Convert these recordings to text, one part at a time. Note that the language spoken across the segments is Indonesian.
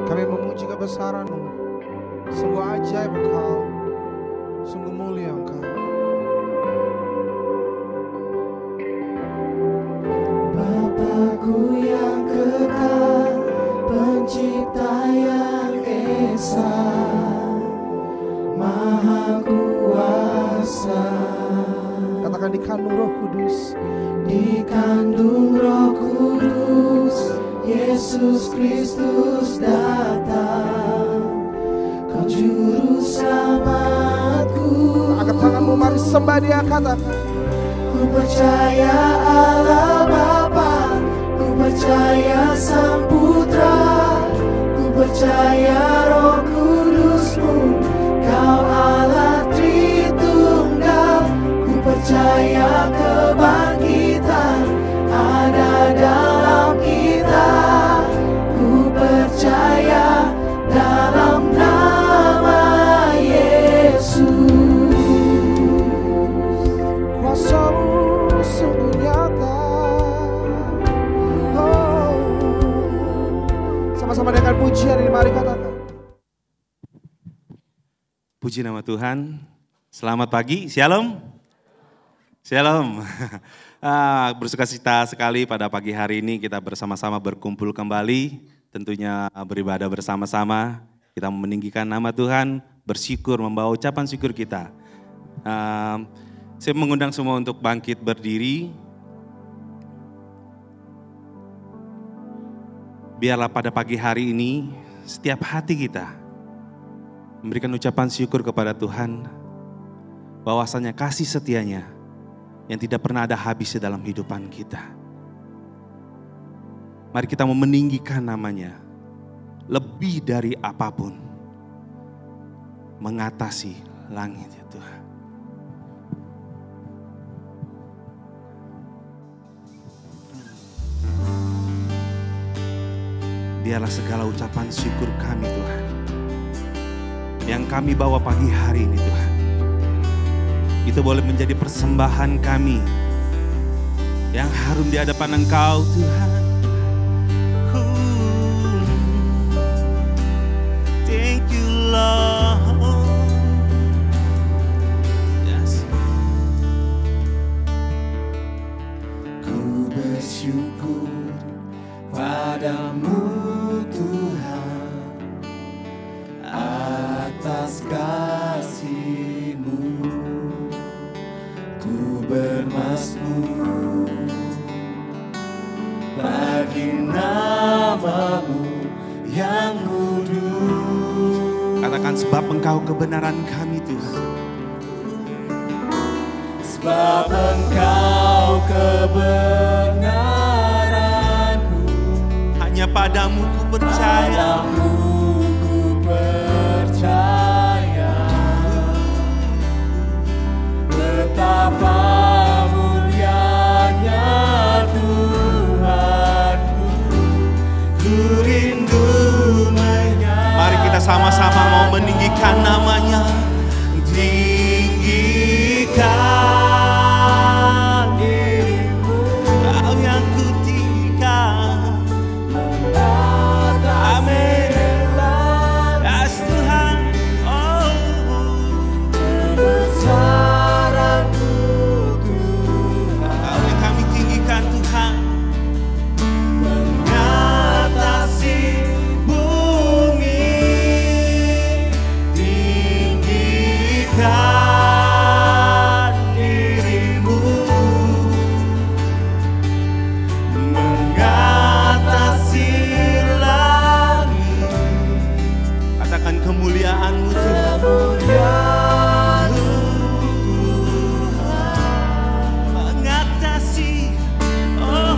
Kami memuji kebesaran-Mu. Sungguh ajaib Engkau, sungguh mulia Engkau. Bapa-Ku yang kekal, pencipta yang esa, Maha Kuasa. Katakan dikandung Roh Kudus. Dikandung Roh Kudus, Yesus Kristus datang, Kau Juru Selamatku. Angkat tanganmu, mari sembah Dia. Katakan, Ku percaya Allah Bapa, ku percaya Sang Putra, ku percaya Roh Kudus-Mu, Kau Allah Tritunggal. Ku percaya kebangkitan ada dalam kita, ku percaya dalam nama Yesus. kuasa-Mu sungguh nyata. Oh. Sama-sama dengan pujian ini, mari katakan. Puji nama Tuhan. Selamat pagi, Shalom. Shalom. Bersukacita sekali pada pagi hari ini kita bersama-sama berkumpul kembali. Tentunya beribadah bersama-sama. Kita meninggikan nama Tuhan, bersyukur, membawa ucapan syukur kita. Saya mengundang semua untuk bangkit berdiri. Biarlah pada pagi hari ini setiap hati kita memberikan ucapan syukur kepada Tuhan, bahwasanya kasih setianya yang tidak pernah ada habisnya dalam kehidupan kita. Mari kita meninggikan namanya lebih dari apapun, mengatasi langit ya Tuhan. Biarlah segala ucapan syukur kami Tuhan, yang kami bawa pagi hari ini Tuhan, itu boleh menjadi persembahan kami yang harum di hadapan Engkau Tuhan. Thank you Lord. Yes. Ku bersyukur padamu Tuhan atas kasih-Mu. Ku bermazmur bagi nama-Mu yang kudus. Katakan, sebab Engkau kebenaran kami Tuhan. Sebab Engkau kebenaranku, Hanya padamu ku percaya. padamu ku percaya. Betapa mulianya Tuhanku, ku rindu menyembah. Mari kita sama-sama mau meninggikan namanya. Tinggikan dirimu, Kau yang ku tinggikan. amin. Yes Tuhan. Oh. Kebesaran-Mu Tuhan, Kau yang kami tinggikan Tuhan. mengatasi bumi. Tinggikan dirimu, mengatasi langit. Katakan kemuliaan-Mu Tuhan. Kemuliaan-Mu Mengatasi, oh,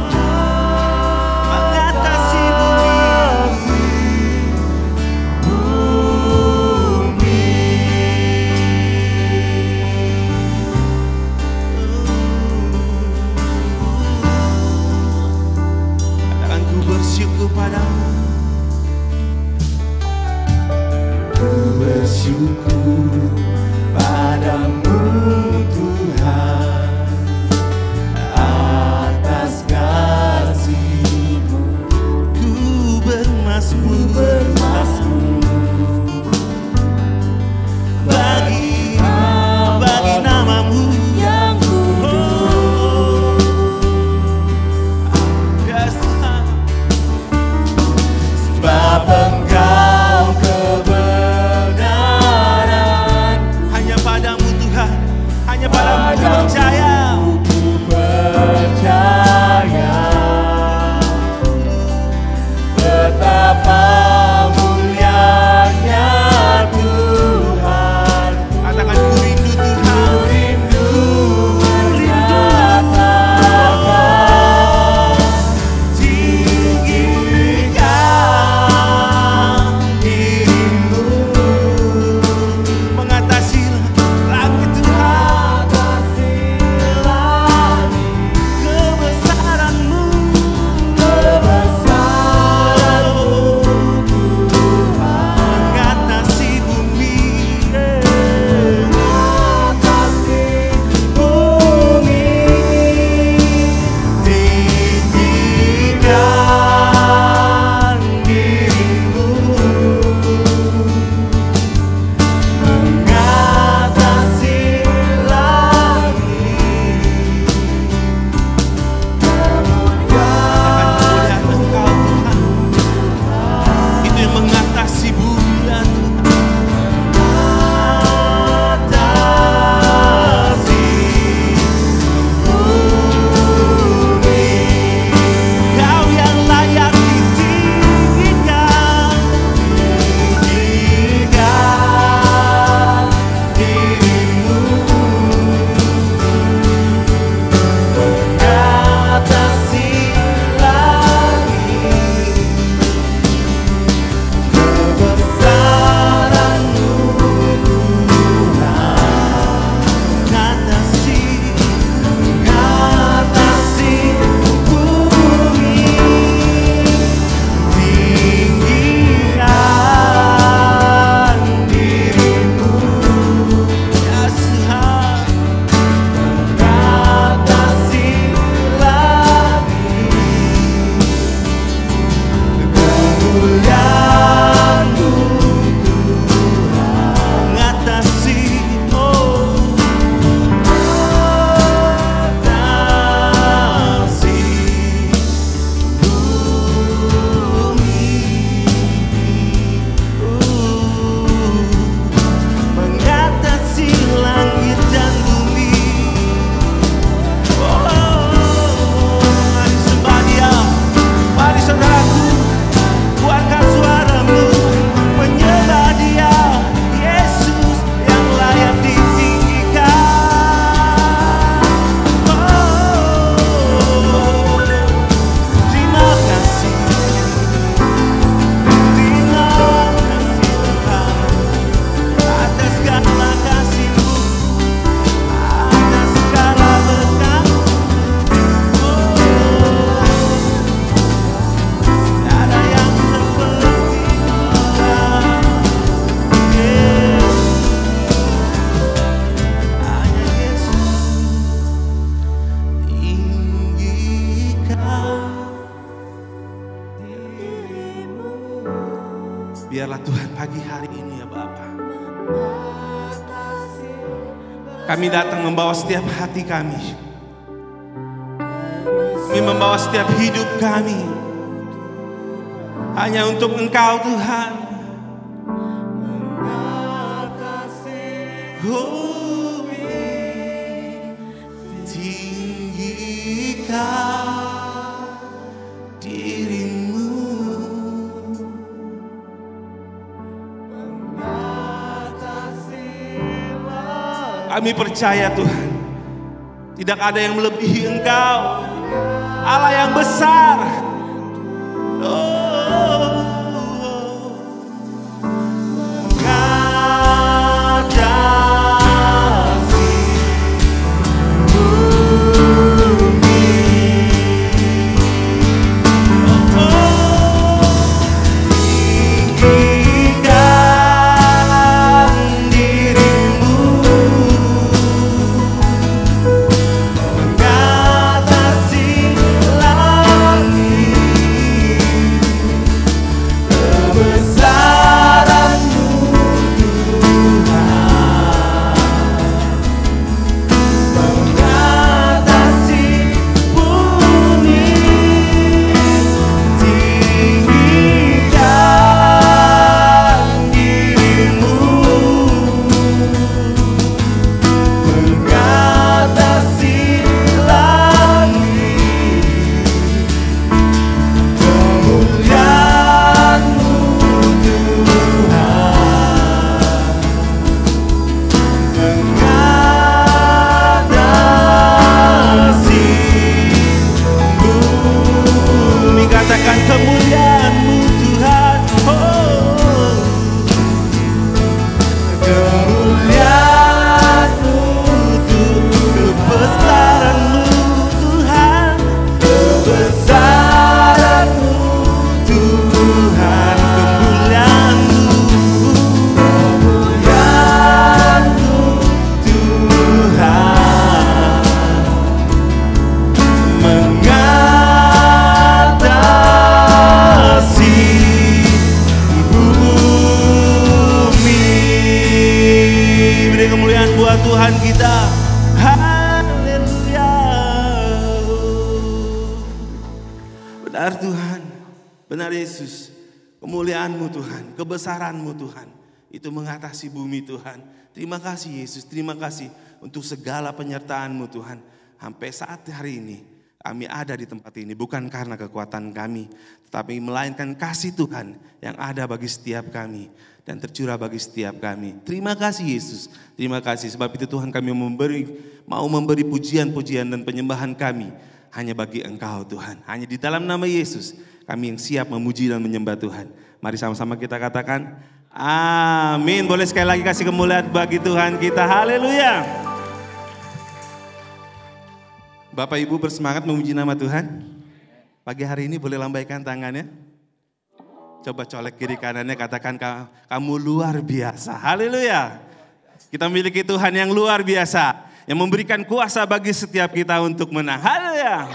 mengatasi bumi. Katakan, ku bersyukur padamu. Ku bersyukur padamu Tuhan atas kasih-Mu. Ku bermazmur Biarlah Tuhan pagi hari ini ya Bapa, kami datang membawa setiap hati kami. Kami membawa setiap hidup kami hanya untuk Engkau Tuhan. Tinggikan dirimu, kami percaya Tuhan, tidak ada yang melebihi Engkau, Allah yang besar. Tuhan kita, haleluya. Benar Tuhan, benar Yesus, kemuliaan-Mu Tuhan, kebesaran-Mu Tuhan, itu mengatasi bumi Tuhan. Terima kasih Yesus, terima kasih untuk segala penyertaan-Mu Tuhan. Sampai saat hari ini kami ada di tempat ini bukan karena kekuatan kami, tetapi melainkan kasih Tuhan yang ada bagi setiap kami dan tercurah bagi setiap kami. Terima kasih Yesus, terima kasih. Sebab itu Tuhan, kami mau memberi pujian-pujian dan penyembahan kami hanya bagi Engkau Tuhan. Hanya di dalam nama Yesus kami yang siap memuji dan menyembah Tuhan. Mari sama-sama kita katakan amin. Boleh sekali lagi kasih kemuliaan bagi Tuhan kita. Haleluya. Bapak Ibu bersemangat memuji nama Tuhan. Pagi hari ini boleh lambaikan tangannya. Coba colek kiri kanannya, katakan kamu luar biasa. Haleluya. Kita memiliki Tuhan yang luar biasa, yang memberikan kuasa bagi setiap kita untuk menang. Haleluya.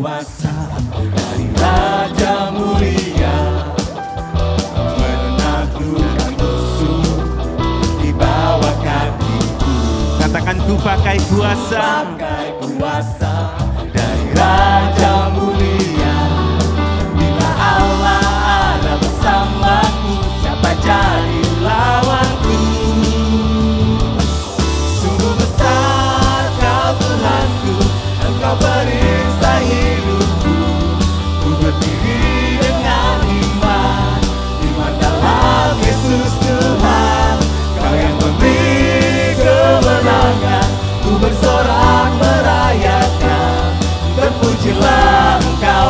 Kuasa dari Raja Mulia, menaklukkan musuh di bawah kakiku. Katakan ku pakai kuasa, pakai kuasa dari Raja Mulia. Bila Allah ada bersamaku, siapa jadi lawanku? Sungguh besar Kau Tuhanku, Engkau periksa hidupku. Ku berdiri dengan iman dalam Yesus Tuhan. Kau yang memberi kemenangan, ku bersorak merayakan. Terpujilah Engkau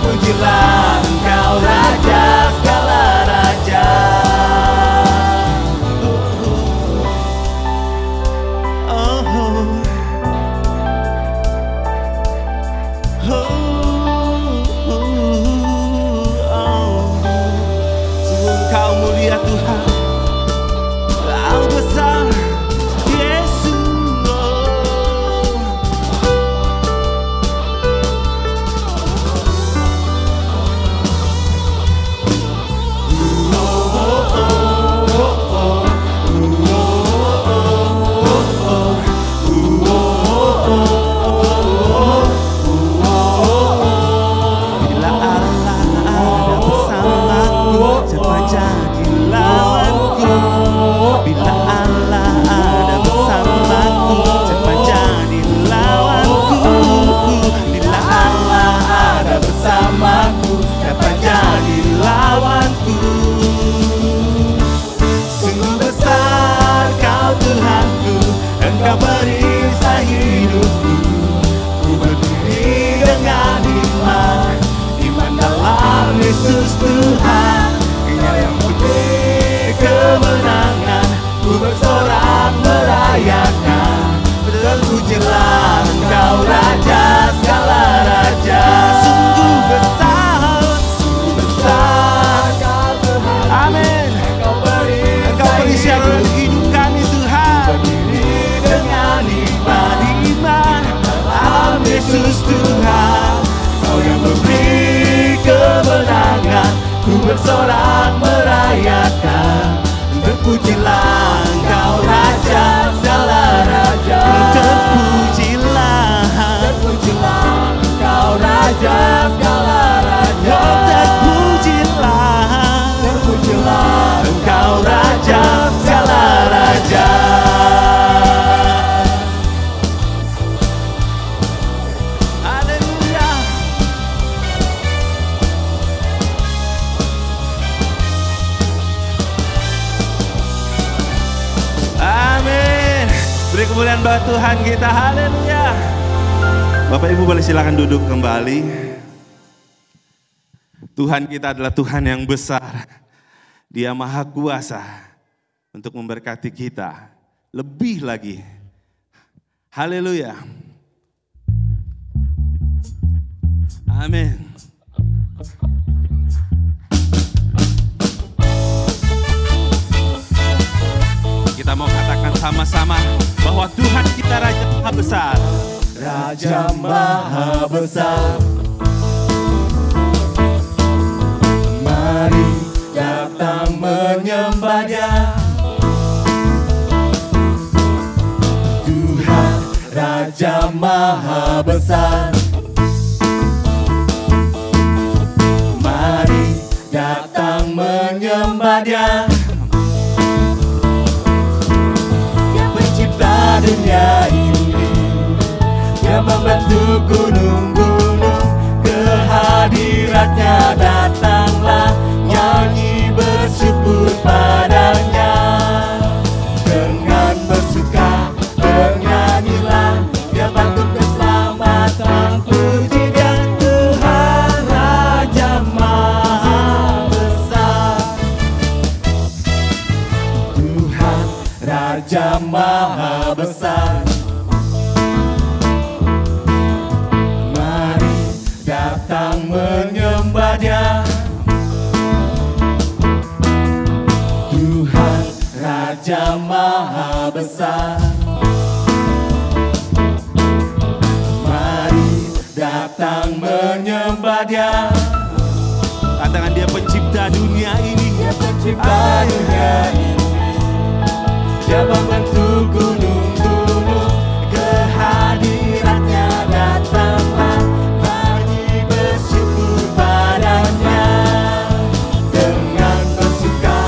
terpujilah Engkau Raja segala raja. Sungguh Engkau mulia Tuhan, Engkau besar Yesus. Bila Allah ada bersamaku, siapa jadi lawanku? Bila Allah ada bersamaku, siapa jadi lawanku? Bila Allah ada bersamaku, siapa jadi lawanku? Sungguh besar Kau Tuhanku, Engkau perisai hidupku. Ku berdiri dengan iman, iman dalam Yesus Tuhan. Dia yang memberi kemenangan, ku bersorak merayakan. Terpujilah Engkau Raja segala raja. Sungguh besar, Kau Tuhan. amin. Engkau Engkau perisai perisian hidup kami Tuhan. berdiri dengan iman, Iman dalam Yesus Tuhan. Kau yang memberi kemenangan, ku bersorak merayakan. Terpujilah Engkau Raja segala raja. terpujilah, Terpujilah Engkau Raja segala raja. terpujilah, Terpujilah Engkau Raja segala raja. Haleluya. Amin. Beri kemuliaan buat Tuhan kita. Haleluya. Bapak Ibu boleh silakan duduk kembali. Tuhan kita adalah Tuhan yang besar. Dia maha kuasa untuk memberkati kita lebih lagi. Haleluya. Amin. Kita mau katakan sama-sama bahwa Tuhan kita Raja Maha Besar. Raja Maha Besar. Mari datang menyembah-Nya. Tuhan Raja Maha Besar. Mari datang menyembah-Dia. Dia pencipta dunia ini. Dia membentuk gunung-gunung. Kehadiratnya datanglah, nyanyi bersyukur padanya. Dengan bersuka bernyanyilah, Dia patut keselamatan. Puji Dia Tuhan Raja Maha Besar. Tuhan Raja Maha Besar. Mari datang menyembah Dia. Tuhan Raja Maha Besar. Mari datang menyembah Dia. Katakan Dia pencipta dunia ini. Dia pencipta dunia ini. Dia membentuk gunung-gunung. Kehadiratnya datanglah, nyanyi bersyukur padanya. Dengan bersuka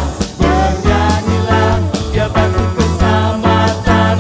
bernyanyilah, Dia bantu keselamatan.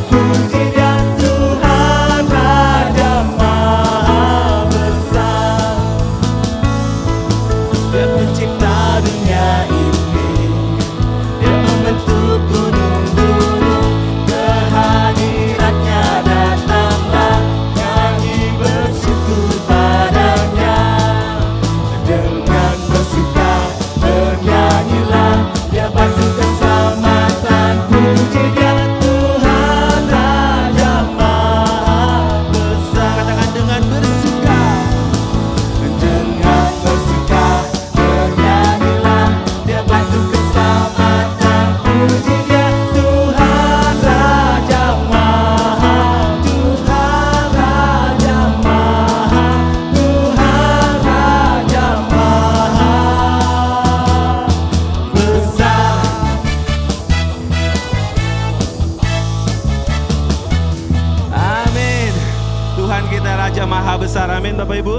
Tuhan kita Raja Maha Besar. Amin Bapak Ibu.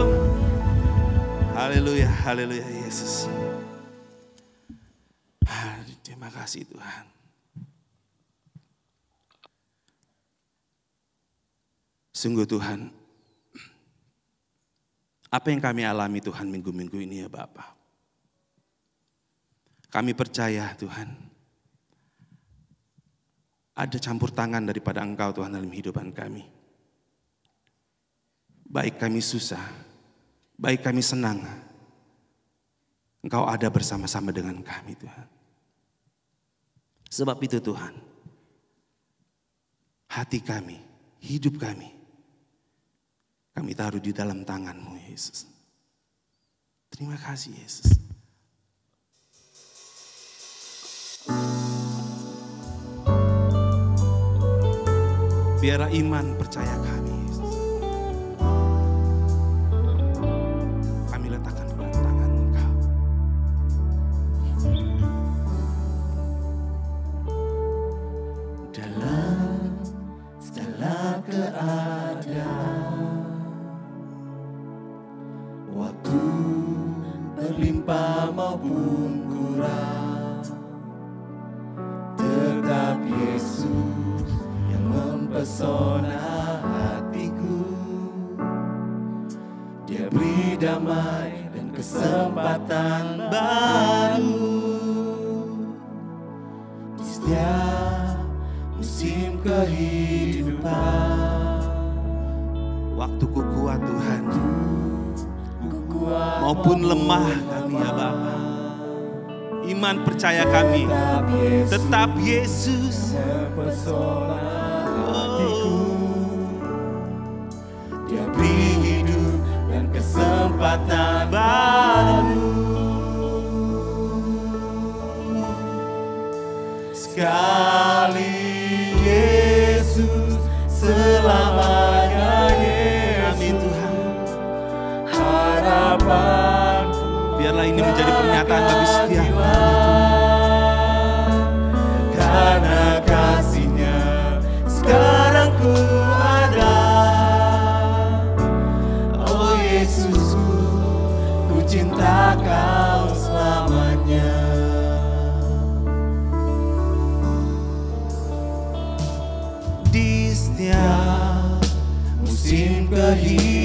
Haleluya, haleluya Yesus. Terima kasih Tuhan. Sungguh Tuhan, apa yang kami alami Tuhan minggu-minggu ini ya Bapa. Kami percaya Tuhan, ada campur tangan daripada Engkau Tuhan dalam kehidupan kami. Baik kami susah, baik kami senang, Engkau ada bersama-sama dengan kami Tuhan. Sebab itu Tuhan, hati kami, hidup kami taruh di dalam tangan-Mu Yesus. Terima kasih Yesus. Biarlah iman percaya kami Yesus. Kami letakkan di dalam tangan Engkau. Dalam segala keadaan, waktu berlimpah maupun kurang, tetap Yesus yang mempesona hatiku. Dia beri damai dan kesempatan baru di setiap musim kehidupan. Waktuku kuat Tuhan, maupun lemah kami ya Bapa. Iman percaya kami, tetap Yesus mempesona hatiku. Dia beri hidup dan kesempatan baru. Sekali Yesus, selamanya Yesus. Amin Tuhan. Harapanku Biarlah ini menjadi pernyataan bagi setiap kami. karena kasih-Nya sekarang ku ada. Oh Yesusku, ku cinta Kau selamanya. Di setiap musim kehidupan,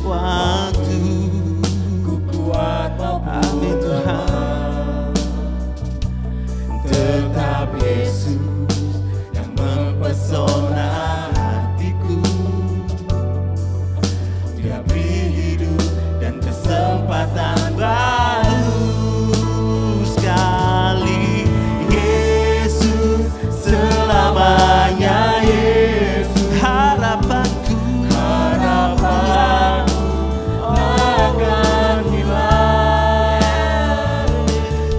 waktu ku kuat maupun lemah, tetap Yesus yang mempesona hatiku. Dia beri hidup dan kesempatan baru. Sekali Yesus, selamanya Yesus. Harapanku takkan hilang,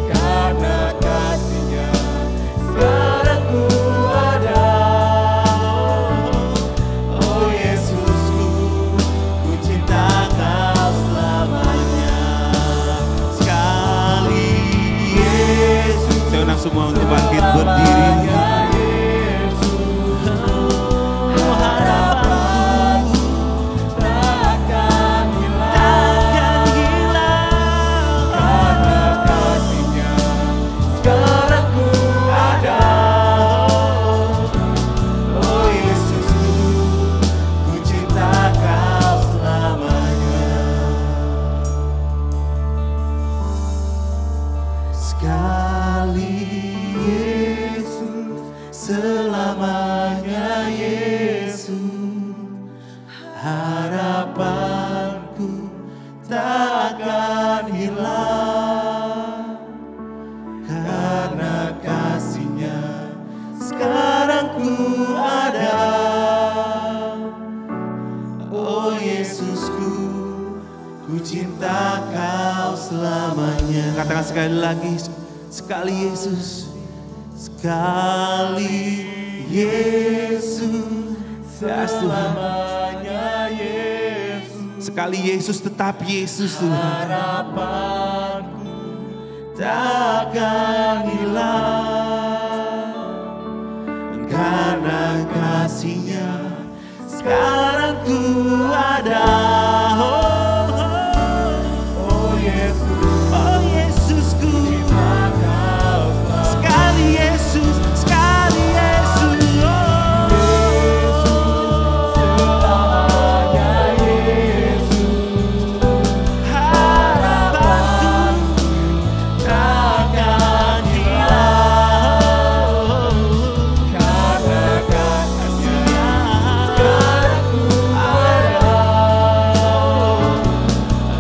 karena kasih-Nya sekarang ku ada. Oh Yesusku, ku cinta Kau selamanya. Sekali Yesus, Saya undang semua untuk bangkit berdiri. selamanya Yesus, harapanku tak akan hilang, karena kasih-Nya sekarang ku ada. Oh Yesusku, ku cinta Kau selamanya. Katakan sekali lagi, sekali Yesus. Sekali Yesus, selamanya Yesus. Sekali Yesus, tetap Yesus Tuhan. Harapanku takkan hilang, karena kasih-Nya, sekarang ku ada. Oh Yesus, oh Yesusku, sekali Yesus, sekali Yesus, selamanya Yesus, harapanku takkan hilang, karena kasih-Nya sekarang ku ada.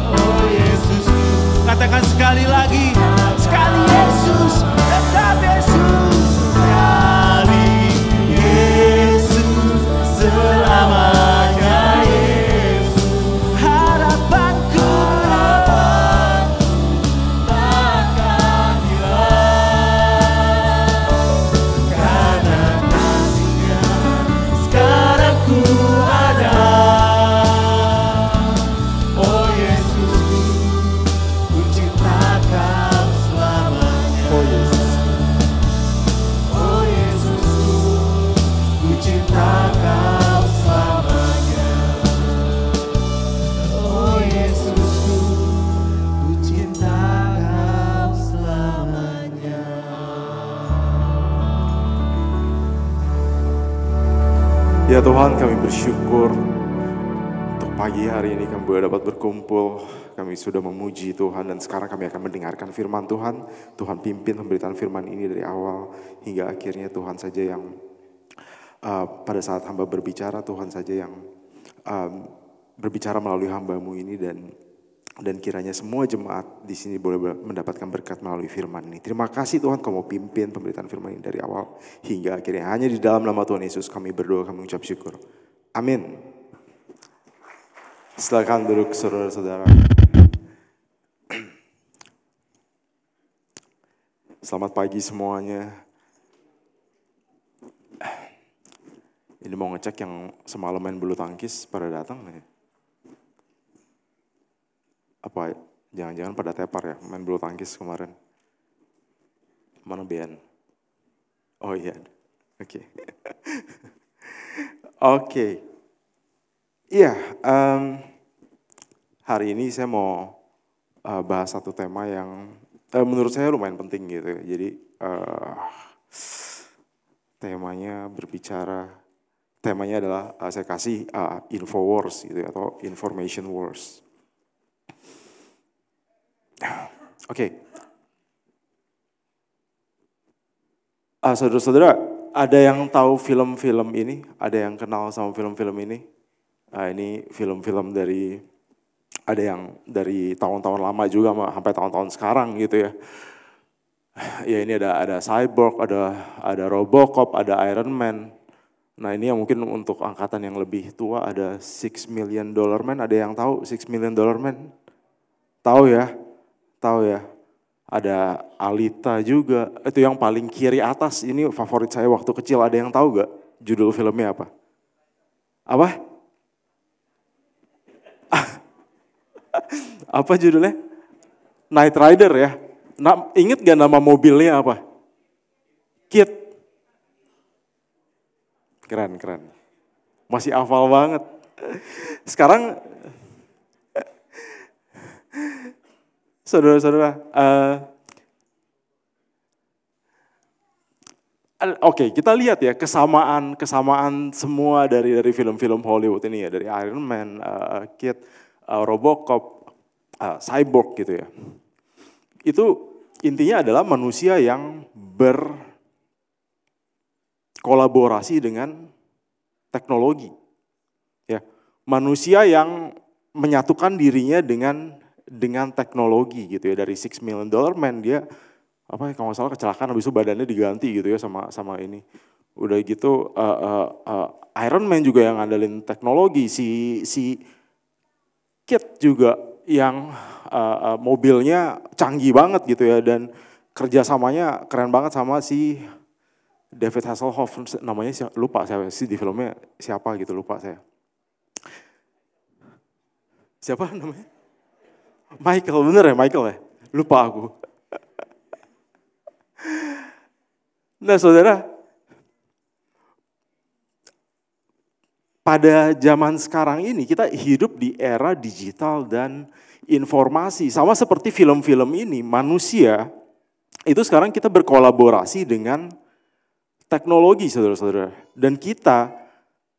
Oh Yesusku, katakan sekali lagi, sekali Yesus, tetap Yesus, sekali Yesus, selamanya Yesus, harapanku takkan hilang, karena kasih-Nya sekarang ku ada. Oh Yesusku, ku cinta Kau selamanya. Oh Yesus, oh Yesusku, ku cinta Kau selamanya. Oh Yesusku, ku cinta Kau selamanya. Ya Tuhan, kami bersyukur untuk pagi hari ini kami boleh dapat berkumpul. Kami sudah memuji Tuhan dan sekarang kami akan mendengarkan firman Tuhan. Tuhan pimpin pemberitaan firman ini dari awal hingga akhirnya. Tuhan saja yang pada saat hamba berbicara, Tuhan saja yang berbicara melalui hamba-Mu ini dan kiranya semua jemaat di sini boleh mendapatkan berkat melalui firman ini. Terima kasih Tuhan, Kau mau pimpin pemberitaan firman ini dari awal hingga akhirnya. Hanya di dalam nama Tuhan Yesus kami berdoa, kami mengucap syukur. Amin. Silakan duduk saudara-saudara. Selamat pagi semuanya. Ini mau ngecek yang semalam main bulu tangkis pada datang nih. Apa jangan-jangan pada tepar ya main bulu tangkis kemarin? Mana Ben? Oh iya, oke. Oke. Iya, hari ini saya mau bahas satu tema yang menurut saya lumayan penting gitu. Jadi temanya adalah saya kasih info wars gitu atau information wars. Oke. Saudara-saudara, ada yang tahu film-film ini? Ada yang kenal sama film-film ini? Ini film-film dari, ada yang dari tahun-tahun lama juga sampai tahun-tahun sekarang gitu ya. Ya ini ada Cyborg, ada Robocop, ada Iron Man. Nah ini yang mungkin untuk angkatan yang lebih tua ada $6 Million Man. Ada yang tahu $6 Million Man? Tahu ya? Tahu ya? Ada Alita juga. Itu yang paling kiri atas. Ini favorit saya waktu kecil. Ada yang tahu gak judul filmnya apa? Apa? Apa judulnya? Knight Rider ya. Ingat gak nama mobilnya apa? Kit. Keren. Masih hafal banget. Sekarang saudara-saudara, oke, kita lihat ya kesamaan semua dari film-film Hollywood ini ya, dari Iron Man, Kit, Robocop, Cyborg gitu ya. Itu intinya adalah manusia yang berkolaborasi dengan teknologi. Ya, manusia yang menyatukan dirinya dengan teknologi gitu ya. Dari $6 Million Man dia kalau nggak salah kecelakaan habis itu badannya diganti gitu ya sama ini. Udah gitu Iron Man juga yang ngandelin teknologi, si Kit juga yang mobilnya canggih banget gitu ya dan kerjasamanya keren banget sama si David Hasselhoff, namanya lupa saya sih di filmnya siapa gitu, lupa saya. Siapa namanya? Michael, bener ya Michael ya? Lupa aku. Nah saudara, pada zaman sekarang ini kita hidup di era digital dan informasi. Sama seperti film-film ini, manusia itu sekarang kita berkolaborasi dengan teknologi, saudara-saudara. Dan kita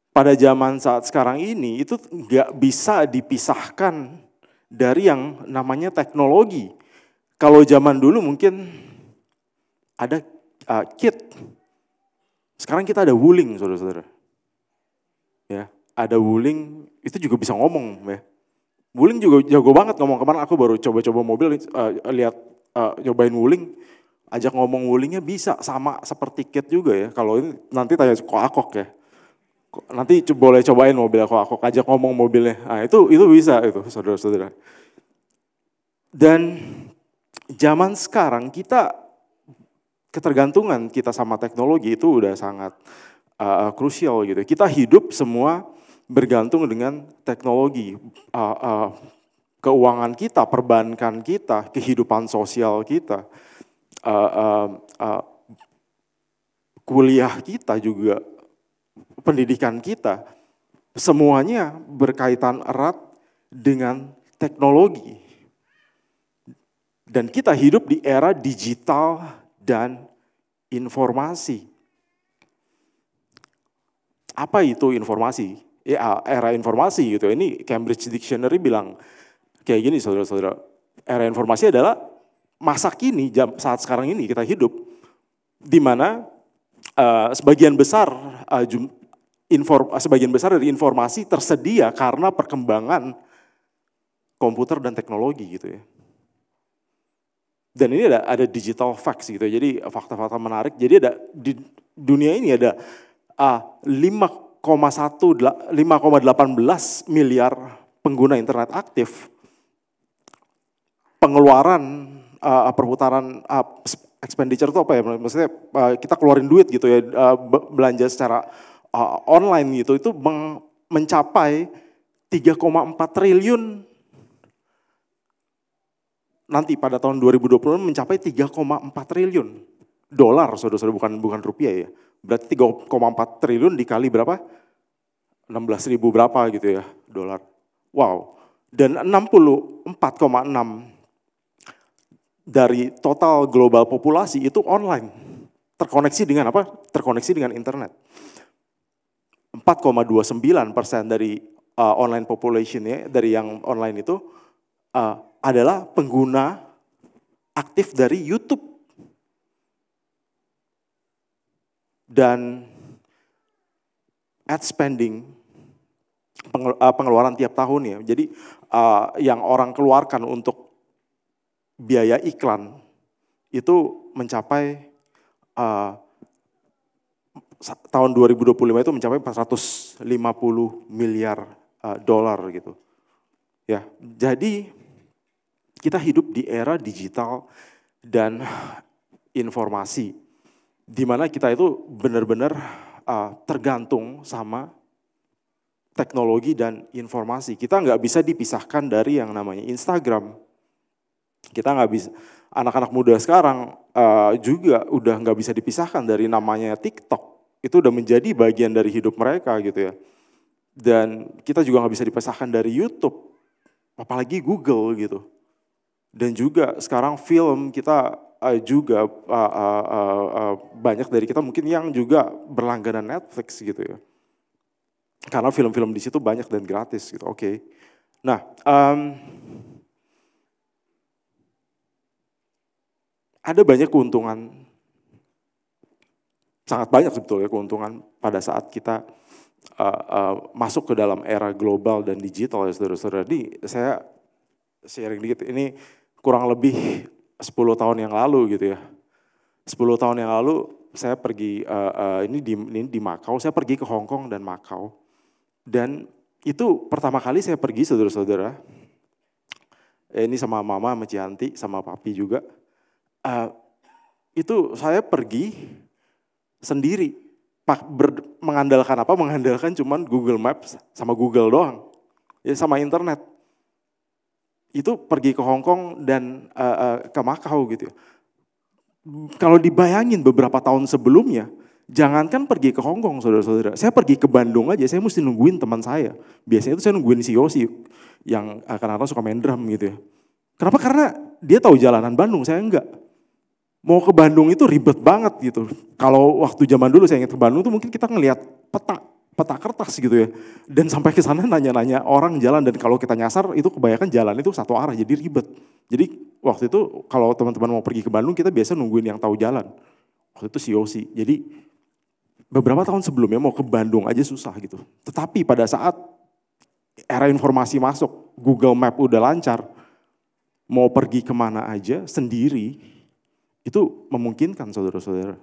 pada zaman saat sekarang ini itu nggak bisa dipisahkan dari yang namanya teknologi. Kalau zaman dulu mungkin ada kit, sekarang kita ada Wuling, saudara-saudara. Ya, ada Wuling, itu juga bisa ngomong ya. Wuling juga jago banget ngomong. Kemarin aku baru coba-coba mobil, lihat nyobain Wuling, ajak ngomong Wulingnya bisa, sama seperti Kit juga ya. Kalau ini nanti tanya Akok ya. Nanti boleh cobain mobil Akok, ajak ngomong mobilnya. Nah, itu bisa itu, saudara-saudara. Dan zaman sekarang ketergantungan kita sama teknologi itu udah sangat krusial gitu. Kita hidup semua bergantung dengan teknologi. Keuangan kita, perbankan kita, kehidupan sosial kita, kuliah kita juga, pendidikan kita, semuanya berkaitan erat dengan teknologi. Dan kita hidup di era digital dan informasi. Apa itu informasi? Ya, era informasi gitu. Ini Cambridge Dictionary bilang kayak gini, saudara-saudara. Era informasi adalah masa kini, saat sekarang ini kita hidup, di mana sebagian besar dari informasi tersedia karena perkembangan komputer dan teknologi gitu ya. Dan ini ada digital facts gitu. Jadi fakta-fakta menarik. Jadi ada di dunia ini ada 5,18 miliar pengguna internet aktif. Pengeluaran perputaran expenditure itu apa ya? Maksudnya kita keluarin duit gitu ya, belanja secara online gitu, itu mencapai 3,4 triliun. Nanti pada tahun 2020 mencapai 3,4 triliun dolar, saudara-saudara, bukan rupiah ya. Berarti 3,4 triliun dikali berapa? 16.000 berapa gitu ya dolar. Wow. Dan 64,6 dari total global populasi itu online. Terkoneksi dengan apa? Terkoneksi dengan internet. 4,29% dari online population ya, dari yang online itu adalah pengguna aktif dari YouTube. Dan ad spending, pengeluaran tiap tahun ya. Jadi yang orang keluarkan untuk biaya iklan itu mencapai tahun 2025 itu mencapai 450 miliar dolar gitu. Ya, jadi kita hidup di era digital dan informasi, di mana kita itu benar-benar tergantung sama teknologi dan informasi. Kita nggak bisa dipisahkan dari yang namanya Instagram. Kita nggak bisa, anak-anak muda sekarang juga udah nggak bisa dipisahkan dari namanya TikTok. Itu udah menjadi bagian dari hidup mereka gitu ya. Dan kita juga nggak bisa dipisahkan dari YouTube, apalagi Google gitu. Dan juga sekarang film kita juga banyak dari kita mungkin yang juga berlangganan Netflix gitu ya. Karena film-film di situ banyak dan gratis gitu. Oke. Nah, ada banyak keuntungan, sangat banyak sebetulnya keuntungan pada saat kita masuk ke dalam era global dan digital ya saudara-saudara. Jadi saya sharing dikit, ini kurang lebih 10 tahun yang lalu gitu ya. 10 tahun yang lalu saya pergi, ini di Makau, saya pergi ke Hong Kong dan Makau. Dan itu pertama kali saya pergi saudara-saudara, ini sama mama, sama Cianti, sama papi juga. Itu saya pergi sendiri, mengandalkan apa? Mengandalkan cuman Google Maps sama Google doang, ya sama internet. Itu pergi ke Hong Kong dan ke Makau gitu. Kalau dibayangin beberapa tahun sebelumnya, Jangankan pergi ke Hong Kong saudara-saudara, saya pergi ke Bandung aja, saya mesti nungguin teman saya. Biasanya itu saya nungguin si Yosi yang kadang-kadang suka main drum gitu ya. Kenapa? Karena dia tahu jalanan Bandung, saya enggak. Mau ke Bandung itu ribet banget gitu. Kalau waktu zaman dulu saya ingat ke Bandung tuh mungkin kita ngelihat peta kertas gitu ya. Dan sampai ke sana nanya-nanya orang jalan, dan kalau kita nyasar itu kebanyakan jalan itu satu arah, jadi ribet. Jadi waktu itu kalau teman-teman mau pergi ke Bandung kita biasa nungguin yang tahu jalan. Waktu itu si Yosi. Jadi beberapa tahun sebelumnya mau ke Bandung aja susah gitu. Tetapi pada saat era informasi masuk, Google Map udah lancar, mau pergi kemana aja sendiri, itu memungkinkan saudara-saudara.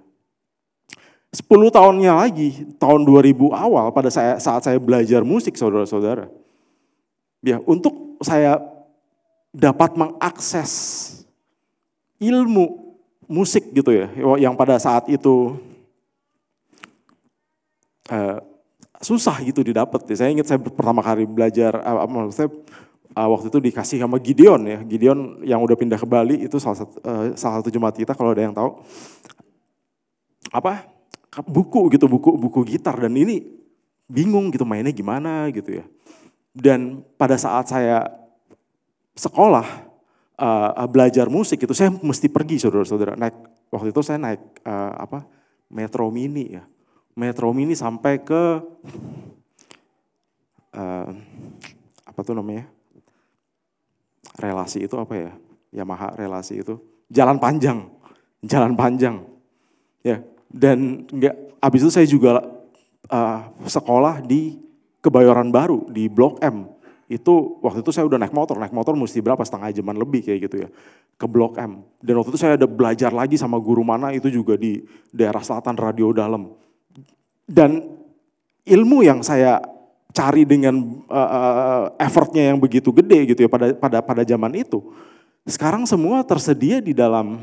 10 tahunnya lagi, tahun 2000 awal pada saat saya belajar musik saudara-saudara. Ya, untuk saya dapat mengakses ilmu musik gitu ya, yang pada saat itu susah gitu didapat. Saya ingat saya pertama kali belajar, waktu itu dikasih sama Gideon ya, Gideon yang udah pindah ke Bali itu salah satu jemaat kita kalau ada yang tahu. Buku gitar, dan ini bingung gitu mainnya gimana gitu ya. Dan pada saat saya sekolah belajar musik itu saya mesti pergi saudara-saudara, waktu itu saya naik Metro Mini ya. Metro Mini sampai ke relasi itu apa ya? Yamaha relasi itu. Jalan panjang. Ya. Dan abis itu saya juga sekolah di Kebayoran Baru di Blok M. Itu waktu itu saya udah naik motor mesti berapa, setengah jaman lebih kayak gitu ya, ke Blok M. Dan waktu itu saya ada belajar lagi sama guru mana itu juga di daerah selatan Radio Dalam. Dan ilmu yang saya cari dengan effortnya yang begitu gede gitu ya pada zaman itu, sekarang semua tersedia di dalam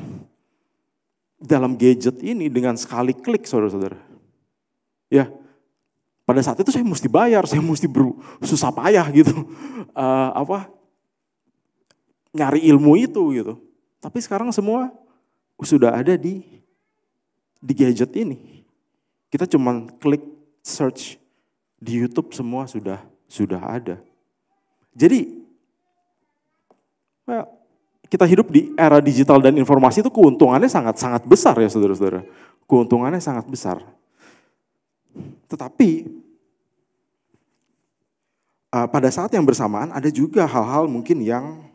gadget ini dengan sekali klik saudara-saudara. Ya, pada saat itu saya mesti bayar, saya mesti susah payah gitu, nyari ilmu itu gitu. Tapi sekarang semua sudah ada di gadget ini. Kita cuma klik search di YouTube, semua sudah ada. Jadi kita hidup di era digital dan informasi itu keuntungannya sangat besar ya saudara-saudara. Keuntungannya sangat besar. Tetapi pada saat yang bersamaan ada juga hal-hal mungkin yang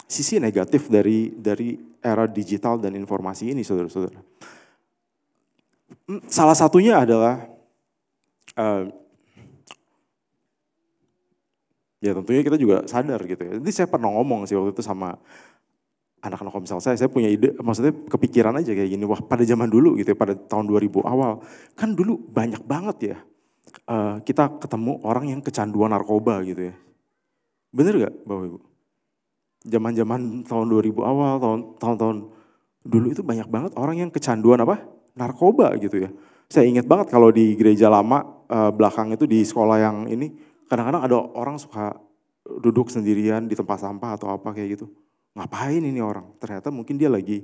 sisi negatif dari era digital dan informasi ini saudara-saudara. Salah satunya adalah ya tentunya kita juga sadar gitu ya. Jadi saya pernah ngomong sih waktu itu sama anak-anak komsel saya punya ide, maksudnya kepikiran aja kayak gini, wah pada zaman dulu gitu ya, pada tahun 2000 awal, kan dulu banyak banget ya kita ketemu orang yang kecanduan narkoba gitu ya. Bener gak Bapak Ibu? Zaman-zaman tahun 2000 awal, tahun-tahun dulu itu banyak banget orang yang kecanduan narkoba gitu ya. Saya ingat banget kalau di gereja lama belakang itu di sekolah yang ini, kadang-kadang ada orang suka duduk sendirian di tempat sampah atau apa kayak gitu. Ngapain ini orang? Ternyata mungkin dia lagi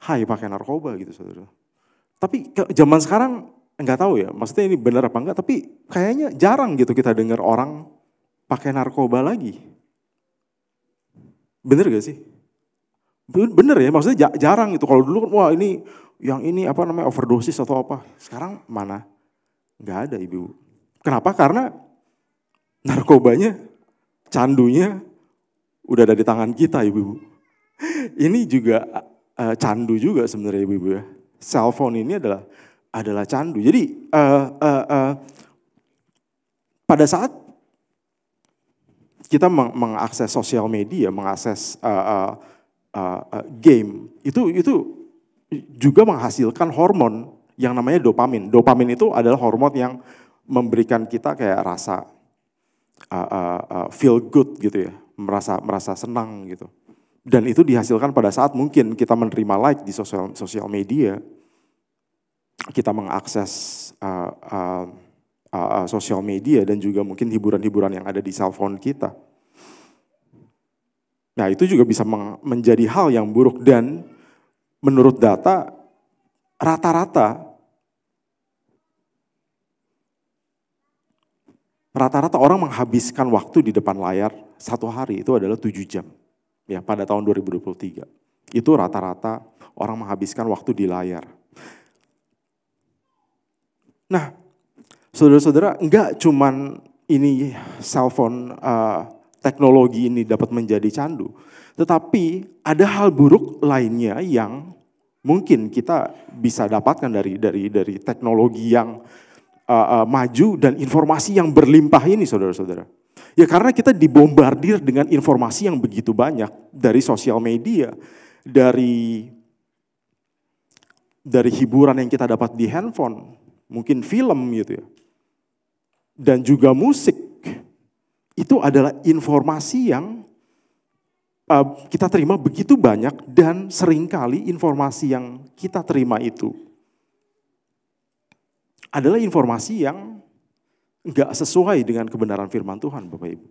high pakai narkoba gitu saudara. Tapi zaman sekarang nggak tahu ya, maksudnya ini benar apa enggak, tapi kayaknya jarang gitu kita dengar orang pakai narkoba lagi. Bener gak sih? Bener ya, maksudnya jarang gitu. Kalau dulu kan wah ini overdosis atau apa. Sekarang mana? Nggak ada ibu. Kenapa? Karena narkobanya, candunya udah ada di tangan kita ibu-ibu. Ini juga candu juga sebenarnya ibu-ibu ya. Cellphone ini adalah candu. Jadi pada saat kita mengakses sosial media, mengakses game, itu juga menghasilkan hormon yang namanya dopamin. Dopamin itu adalah hormon yang memberikan kita kayak rasa feel good gitu ya, merasa senang gitu. Dan itu dihasilkan pada saat mungkin kita menerima like di sosial media, kita mengakses sosial media dan juga mungkin hiburan-hiburan yang ada di cellphone kita. Nah itu juga bisa menjadi hal yang buruk, dan menurut data rata-rata orang menghabiskan waktu di depan layar satu hari itu adalah 7 jam. Ya, pada tahun 2023. Itu rata-rata orang menghabiskan waktu di layar. Nah, saudara-saudara, enggak cuman ini cellphone teknologi ini dapat menjadi candu. Tetapi ada hal buruk lainnya yang mungkin kita bisa dapatkan dari teknologi yang maju dan informasi yang berlimpah ini, saudara-saudara. Ya karena kita dibombardir dengan informasi yang begitu banyak dari sosial media, dari hiburan yang kita dapat di handphone, mungkin film gitu ya. Dan juga musik. Itu adalah informasi yang kita terima begitu banyak dan seringkali informasi yang kita terima itu adalah informasi yang enggak sesuai dengan kebenaran firman Tuhan, Bapak Ibu.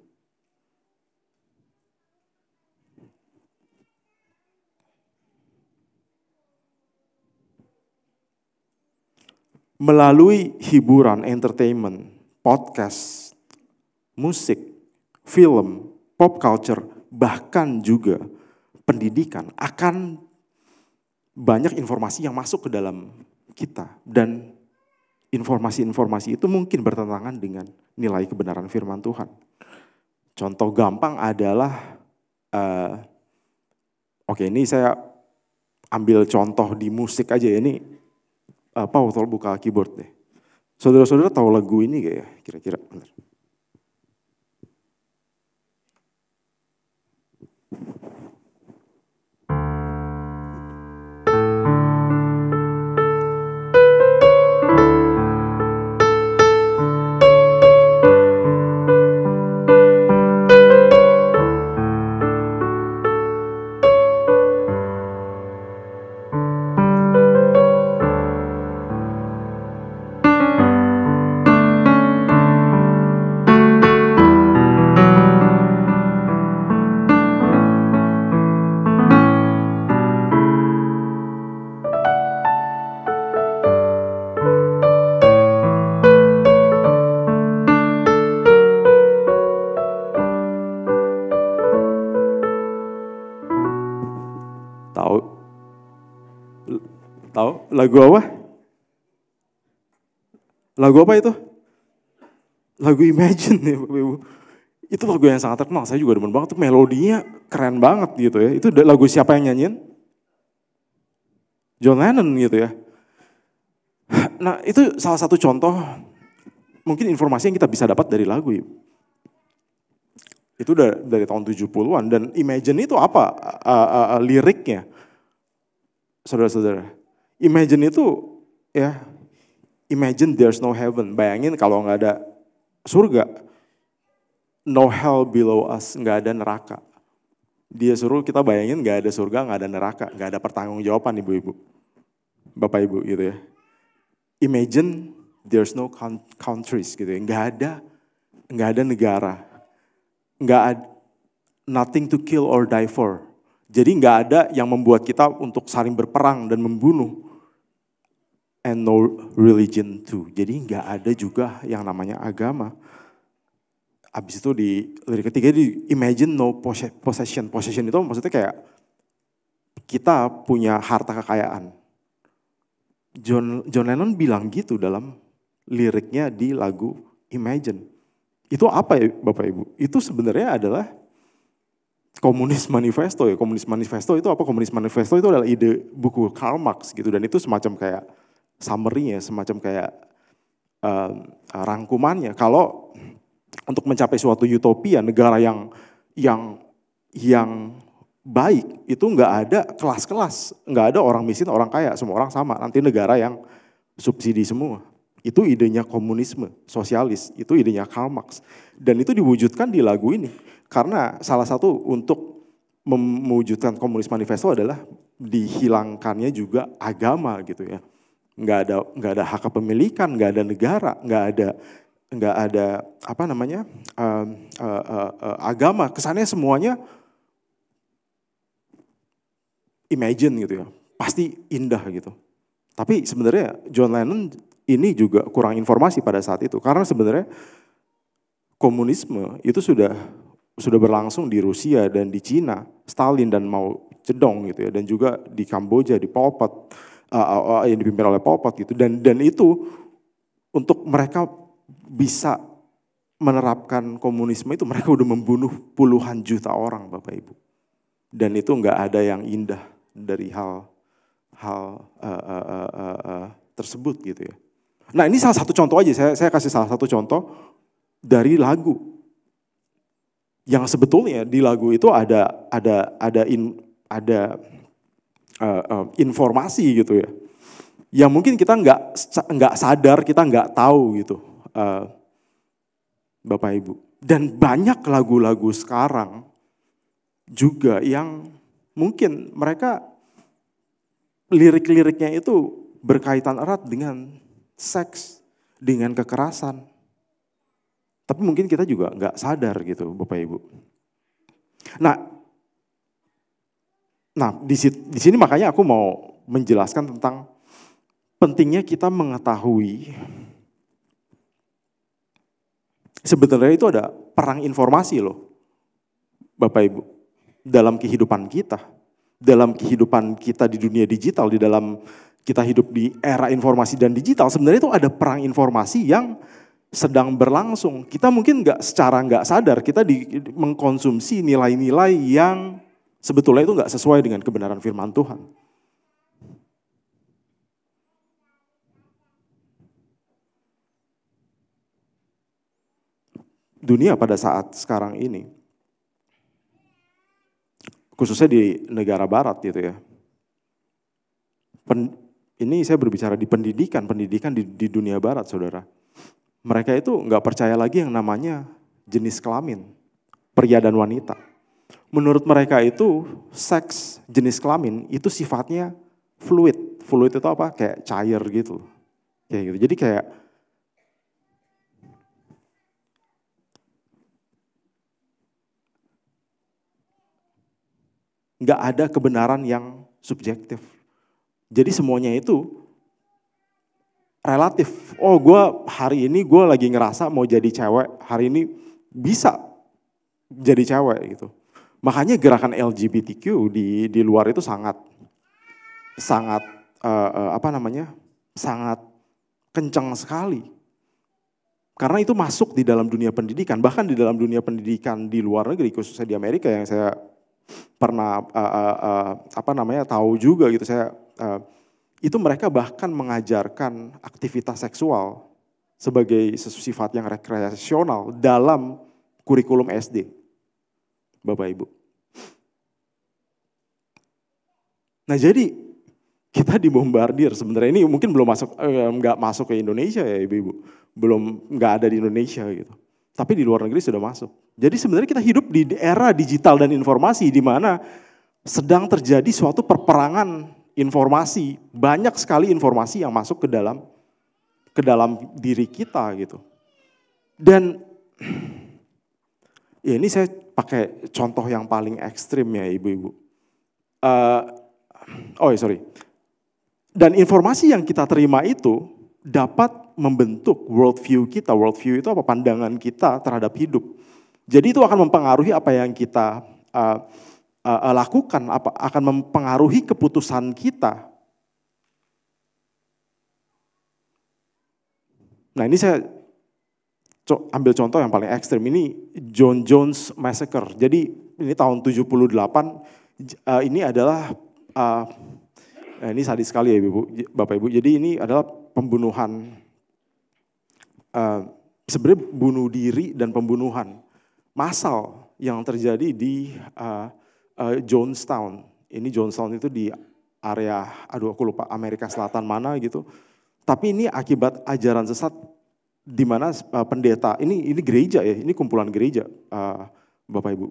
Melalui hiburan, entertainment, podcast, musik, film, pop culture, bahkan juga pendidikan, akan banyak informasi yang masuk ke dalam kita. Dan informasi-informasi itu mungkin bertentangan dengan nilai kebenaran firman Tuhan. Contoh gampang adalah, ini saya ambil contoh di musik aja ya, ini waktu buka keyboard deh. Saudara-saudara tahu lagu ini gak ya kira-kira? Tahu lagu apa? Lagu apa itu? Lagu Imagine ya Bapak Ibu. Itu lagu yang sangat terkenal, saya juga demen banget, melodinya keren banget gitu ya. Itu lagu siapa yang nyanyiin? John Lennon gitu ya. Nah itu salah satu contoh mungkin informasi yang kita bisa dapat dari lagu. Itu dari tahun 70-an dan Imagine itu apa liriknya? Saudara-saudara, Imagine itu ya, imagine there's no heaven. Bayangin kalau nggak ada surga, no hell below us, nggak ada neraka. Dia suruh kita bayangin nggak ada surga, nggak ada neraka, nggak ada pertanggungjawaban ibu-ibu, bapak ibu gitu ya. Imagine there's no countries gitu ya, nggak ada negara, nggak ada nothing to kill or die for. Jadi nggak ada yang membuat kita untuk saling berperang dan membunuh. And no religion too. Jadi nggak ada juga yang namanya agama. Abis itu di lirik ketiga di imagine no possession. Possession itu maksudnya kayak kita punya harta kekayaan. John Lennon bilang gitu dalam liriknya di lagu Imagine. Itu apa ya Bapak Ibu? Itu sebenarnya adalah Komunis Manifesto ya. Komunis Manifesto itu apa? Komunis Manifesto itu adalah ide buku Karl Marx gitu. Dan itu semacam kayak summary-nya, semacam kayak rangkumannya. Kalau untuk mencapai suatu utopia, negara yang baik, itu nggak ada kelas-kelas. Nggak ada orang miskin, orang kaya, semua orang sama. Nanti negara yang subsidi semua. Itu idenya komunisme, sosialis. Itu idenya Karl Marx. Dan itu diwujudkan di lagu ini. Karena salah satu untuk mewujudkan Komunis Manifesto adalah dihilangkannya juga agama gitu ya. Nggak ada hak kepemilikan, nggak ada negara, nggak ada apa namanya agama. Kesannya semuanya imagine gitu ya, pasti indah gitu. Tapi sebenarnya John Lennon ini juga kurang informasi pada saat itu. Karena sebenarnya komunisme itu sudah berlangsung di Rusia dan di Cina. Stalin dan Mao Zedong gitu ya. Dan juga di Kamboja, di Pol Pot, yang dipimpin oleh Pol Pot gitu. Dan itu untuk mereka bisa menerapkan komunisme itu mereka udah membunuh puluhan juta orang Bapak Ibu. Dan itu nggak ada yang indah dari hal tersebut gitu ya. Nah ini salah satu contoh aja, saya kasih salah satu contoh dari lagu. Yang sebetulnya di lagu itu ada informasi gitu ya. Yang mungkin kita nggak sadar, kita nggak tahu gitu, Bapak Ibu. Dan banyak lagu-lagu sekarang juga yang mungkin mereka lirik-liriknya itu berkaitan erat dengan seks, dengan kekerasan. Tapi mungkin kita juga nggak sadar gitu Bapak Ibu. Nah di sini makanya aku mau menjelaskan tentang pentingnya kita mengetahui sebenarnya itu ada perang informasi loh Bapak Ibu dalam kehidupan kita. Dalam kehidupan kita di dunia digital, di dalam kita hidup di era informasi dan digital, sebenarnya itu ada perang informasi yang sedang berlangsung. Kita mungkin secara nggak sadar, kita mengkonsumsi nilai-nilai yang sebetulnya itu nggak sesuai dengan kebenaran firman Tuhan. Dunia pada saat sekarang ini, khususnya di negara barat gitu ya. Ini saya berbicara di pendidikan di dunia barat saudara. Mereka itu nggak percaya lagi yang namanya jenis kelamin, pria dan wanita. Menurut mereka itu seks jenis kelamin itu sifatnya fluid. Fluid itu apa? Kayak cair gitu. Kayak gitu. Jadi kayak nggak ada kebenaran yang subjektif. Jadi semuanya itu relatif. Oh hari ini gue lagi ngerasa mau jadi cewek, hari ini bisa jadi cewek gitu. Makanya gerakan LGBTQ di luar itu sangat sangat kencang sekali. Karena itu masuk di dalam dunia pendidikan, bahkan di dalam dunia pendidikan di luar negeri, khususnya di Amerika yang saya pernah tahu juga gitu, itu mereka bahkan mengajarkan aktivitas seksual sebagai sifat yang rekreasional dalam kurikulum SD, Bapak Ibu. Nah jadi kita dibombardir sebenarnya, ini mungkin nggak masuk ke Indonesia ya Ibu, nggak ada di Indonesia gitu. Tapi di luar negeri sudah masuk. Jadi sebenarnya kita hidup di era digital dan informasi di mana sedang terjadi suatu perperangan informasi. Banyak sekali informasi yang masuk ke dalam diri kita gitu. Dan ya ini saya pakai contoh yang paling ekstrim ya Ibu-Ibu. Dan informasi yang kita terima itu dapat membentuk worldview kita. Worldview itu apa? Pandangan kita terhadap hidup. Jadi itu akan mempengaruhi apa yang kita lakukan, akan mempengaruhi keputusan kita. Nah ini saya ambil contoh yang paling ekstrim. Ini John Jones Massacre. Jadi ini tahun 78. Ini adalah ini sadis sekali ya Bapak Ibu. Jadi ini adalah pembunuhan, sebenarnya bunuh diri dan pembunuhan massal yang terjadi di Jonestown. Ini Jonestown itu di area, aku lupa Amerika Selatan mana gitu. Tapi ini akibat ajaran sesat di mana pendeta, ini gereja ya, ini kumpulan gereja Bapak Ibu.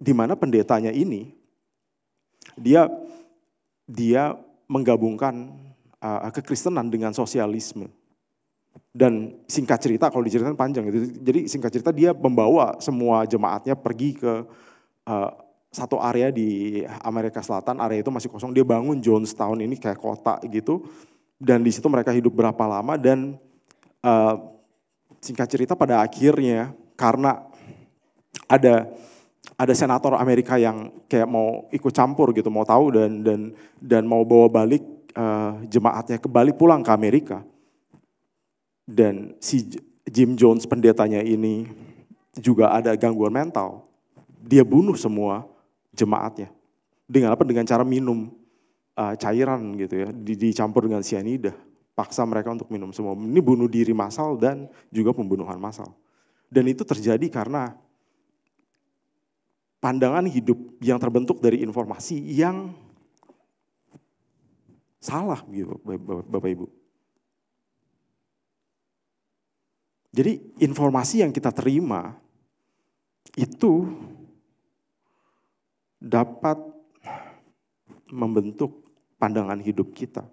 Di mana pendetanya ini dia menggabungkan kekristenan dengan sosialisme. Dan singkat cerita, kalau diceritakan panjang gitu. Jadi singkat cerita dia membawa semua jemaatnya pergi ke satu area di Amerika Selatan. Area itu masih kosong. Dia bangun Jonestown ini kayak kota gitu. Dan di situ mereka hidup berapa lama dan singkat cerita pada akhirnya karena ada senator Amerika yang kayak mau ikut campur gitu, mau tahu dan mau bawa balik jemaatnya kembali pulang ke Amerika. Dan si Jim Jones pendetanya ini juga ada gangguan mental. Dia bunuh semua jemaatnya. Dengan apa? Dengan cara minum cairan gitu ya, dicampur dengan sianida. Paksa mereka untuk minum semua. Ini bunuh diri massal dan juga pembunuhan massal. Dan itu terjadi karena pandangan hidup yang terbentuk dari informasi yang salah gitu Bapak Ibu. Jadi informasi yang kita terima itu dapat membentuk pandangan hidup kita.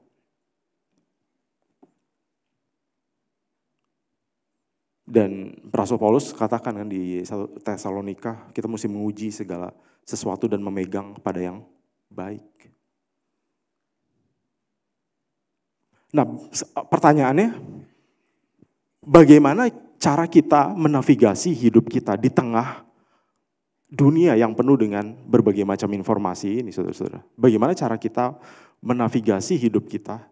Dan Rasul Paulus katakan kan di Tesalonika, kita mesti menguji segala sesuatu dan memegang pada yang baik. Nah, pertanyaannya, bagaimana cara kita menavigasi hidup kita di tengah dunia yang penuh dengan berbagai macam informasi ini, saudara-saudara? Bagaimana cara kita menavigasi hidup kita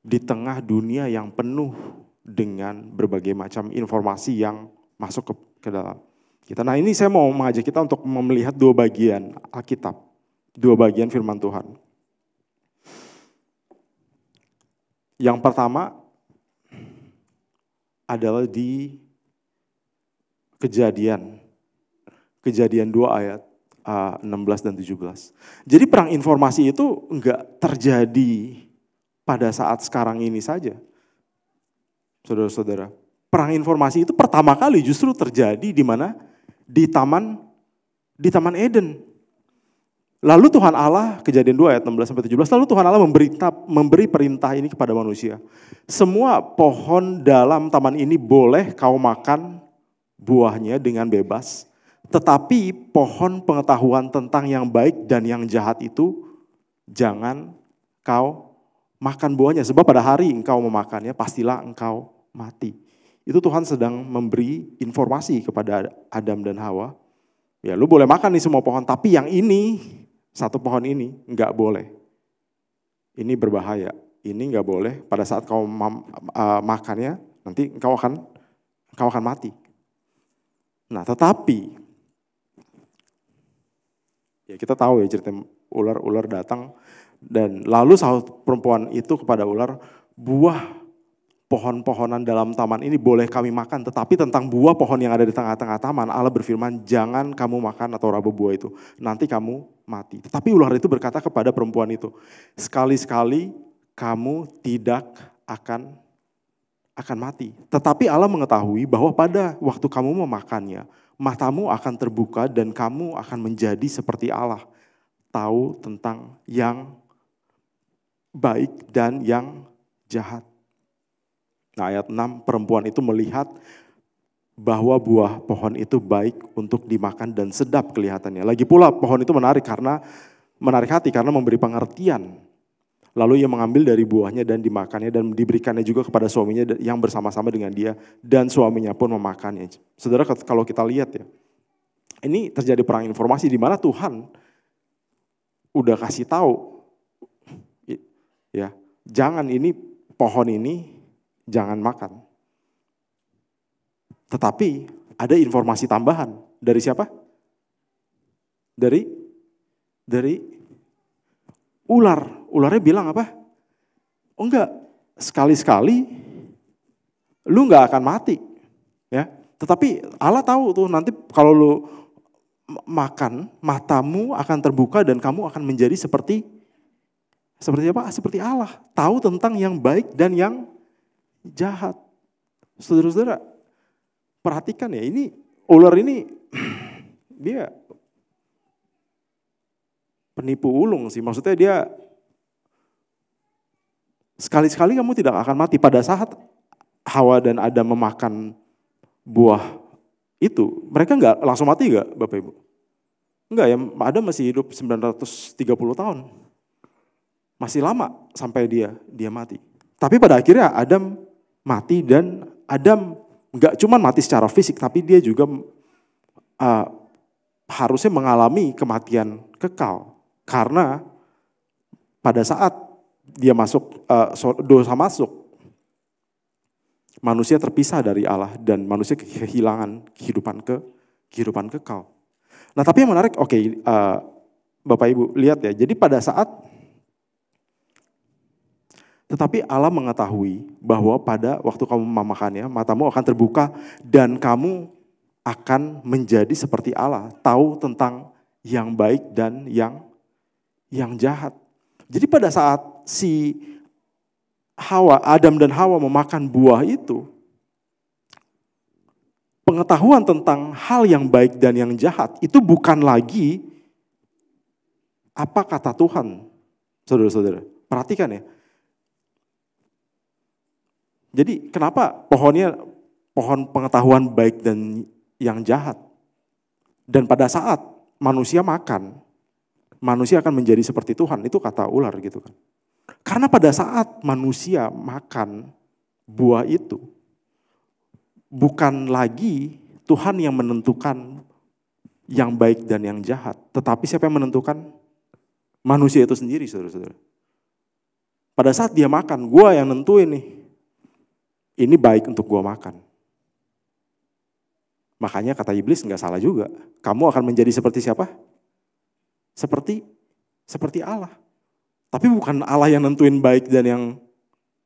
di tengah dunia yang penuh dengan berbagai macam informasi yang masuk ke dalam kita. Nah, ini saya mau mengajak kita untuk melihat dua bagian Alkitab, dua bagian firman Tuhan. Yang pertama adalah di Kejadian 2 ayat 16 dan 17. Jadi perang informasi itu enggak terjadi pada saat sekarang ini saja. Saudara-saudara, perang informasi itu pertama kali justru terjadi di mana? Di Taman Eden. Lalu Tuhan Allah, Kejadian 2 ayat 16 sampai 17, lalu Tuhan Allah memberi perintah ini kepada manusia. Semua pohon dalam taman ini boleh kau makan buahnya dengan bebas, tetapi pohon pengetahuan tentang yang baik dan yang jahat itu jangan kau makan buahnya, sebab pada hari engkau memakannya pastilah engkau mati. Itu Tuhan sedang memberi informasi kepada Adam dan Hawa. Ya, lu boleh makan nih semua pohon, tapi yang ini, satu pohon ini enggak boleh. Ini berbahaya, ini enggak boleh. Pada saat kau makannya, nanti engkau akan mati. Nah, tetapi ya kita tahu ya cerita ular datang dan lalu sahut perempuan itu kepada ular, buah pohon-pohonan dalam taman ini boleh kami makan, tetapi tentang buah pohon yang ada di tengah-tengah taman, Allah berfirman, jangan kamu makan atau raba buah itu, nanti kamu mati. Tetapi ular itu berkata kepada perempuan itu, sekali-sekali kamu tidak akan mati. Tetapi Allah mengetahui bahwa pada waktu kamu memakannya, matamu akan terbuka dan kamu akan menjadi seperti Allah, tahu tentang yang baik dan yang jahat. Nah, ayat 6, perempuan itu melihat bahwa buah pohon itu baik untuk dimakan dan sedap kelihatannya. Lagi pula pohon itu menarik hati karena memberi pengertian. Lalu ia mengambil dari buahnya dan dimakannya dan diberikannya juga kepada suaminya yang bersama-sama dengan dia dan suaminya pun memakannya. Saudara, kalau kita lihat ya, ini terjadi perang informasi di mana Tuhan udah kasih tahu ya, jangan ini pohon ini jangan makan. Tetapi ada informasi tambahan dari siapa? Dari ular. Ularnya bilang apa? Oh enggak, sekali-sekali lu enggak akan mati. Ya. Tetapi Allah tahu tuh nanti kalau lu makan, matamu akan terbuka dan kamu akan menjadi seperti apa? Seperti Allah. Tahu tentang yang baik dan yang jahat. Saudara-saudara, perhatikan ya, ini ular ini dia penipu ulung sih. Maksudnya dia sekali-sekali kamu tidak akan mati. Pada saat Hawa dan Adam memakan buah itu, mereka enggak langsung mati enggak Bapak Ibu? Enggak ya, Adam masih hidup 930 tahun. Masih lama sampai dia mati. Tapi pada akhirnya Adam mati, dan Adam nggak cuma mati secara fisik, tapi dia juga harusnya mengalami kematian kekal. Karena pada saat dia masuk, dosa masuk, manusia terpisah dari Allah dan manusia kehilangan kehidupan kekal. Nah tapi yang menarik, Bapak Ibu lihat ya, jadi pada saat tetapi Allah mengetahui bahwa pada waktu kamu memakannya, matamu akan terbuka dan kamu akan menjadi seperti Allah, tahu tentang yang baik dan yang jahat. Jadi pada saat si Adam dan Hawa memakan buah itu, pengetahuan tentang hal yang baik dan yang jahat itu bukan lagi apa kata Tuhan. Saudara-saudara, perhatikan ya. Jadi kenapa pohon pengetahuan baik dan yang jahat. Dan pada saat manusia makan, manusia akan menjadi seperti Tuhan. Itu kata ular gitu kan. Karena pada saat manusia makan buah itu, bukan lagi Tuhan yang menentukan yang baik dan yang jahat. Tetapi siapa yang menentukan? Manusia itu sendiri, saudara-saudara. Pada saat dia makan, gue yang nentuin nih. Ini baik untuk gue makan. Makanya kata iblis nggak salah juga. Kamu akan menjadi seperti siapa? Seperti Allah. Tapi bukan Allah yang nentuin baik dan yang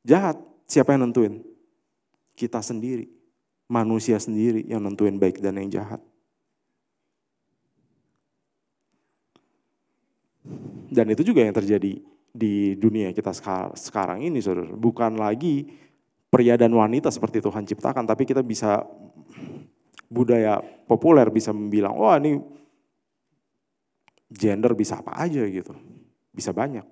jahat. Siapa yang nentuin? Kita sendiri. Manusia sendiri yang nentuin baik dan yang jahat. Dan itu juga yang terjadi di dunia kita sekarang ini, saudara. Bukan lagi pria dan wanita seperti Tuhan ciptakan, tapi kita bisa, budaya populer bisa bilang, oh ini gender bisa apa aja gitu. Bisa banyak.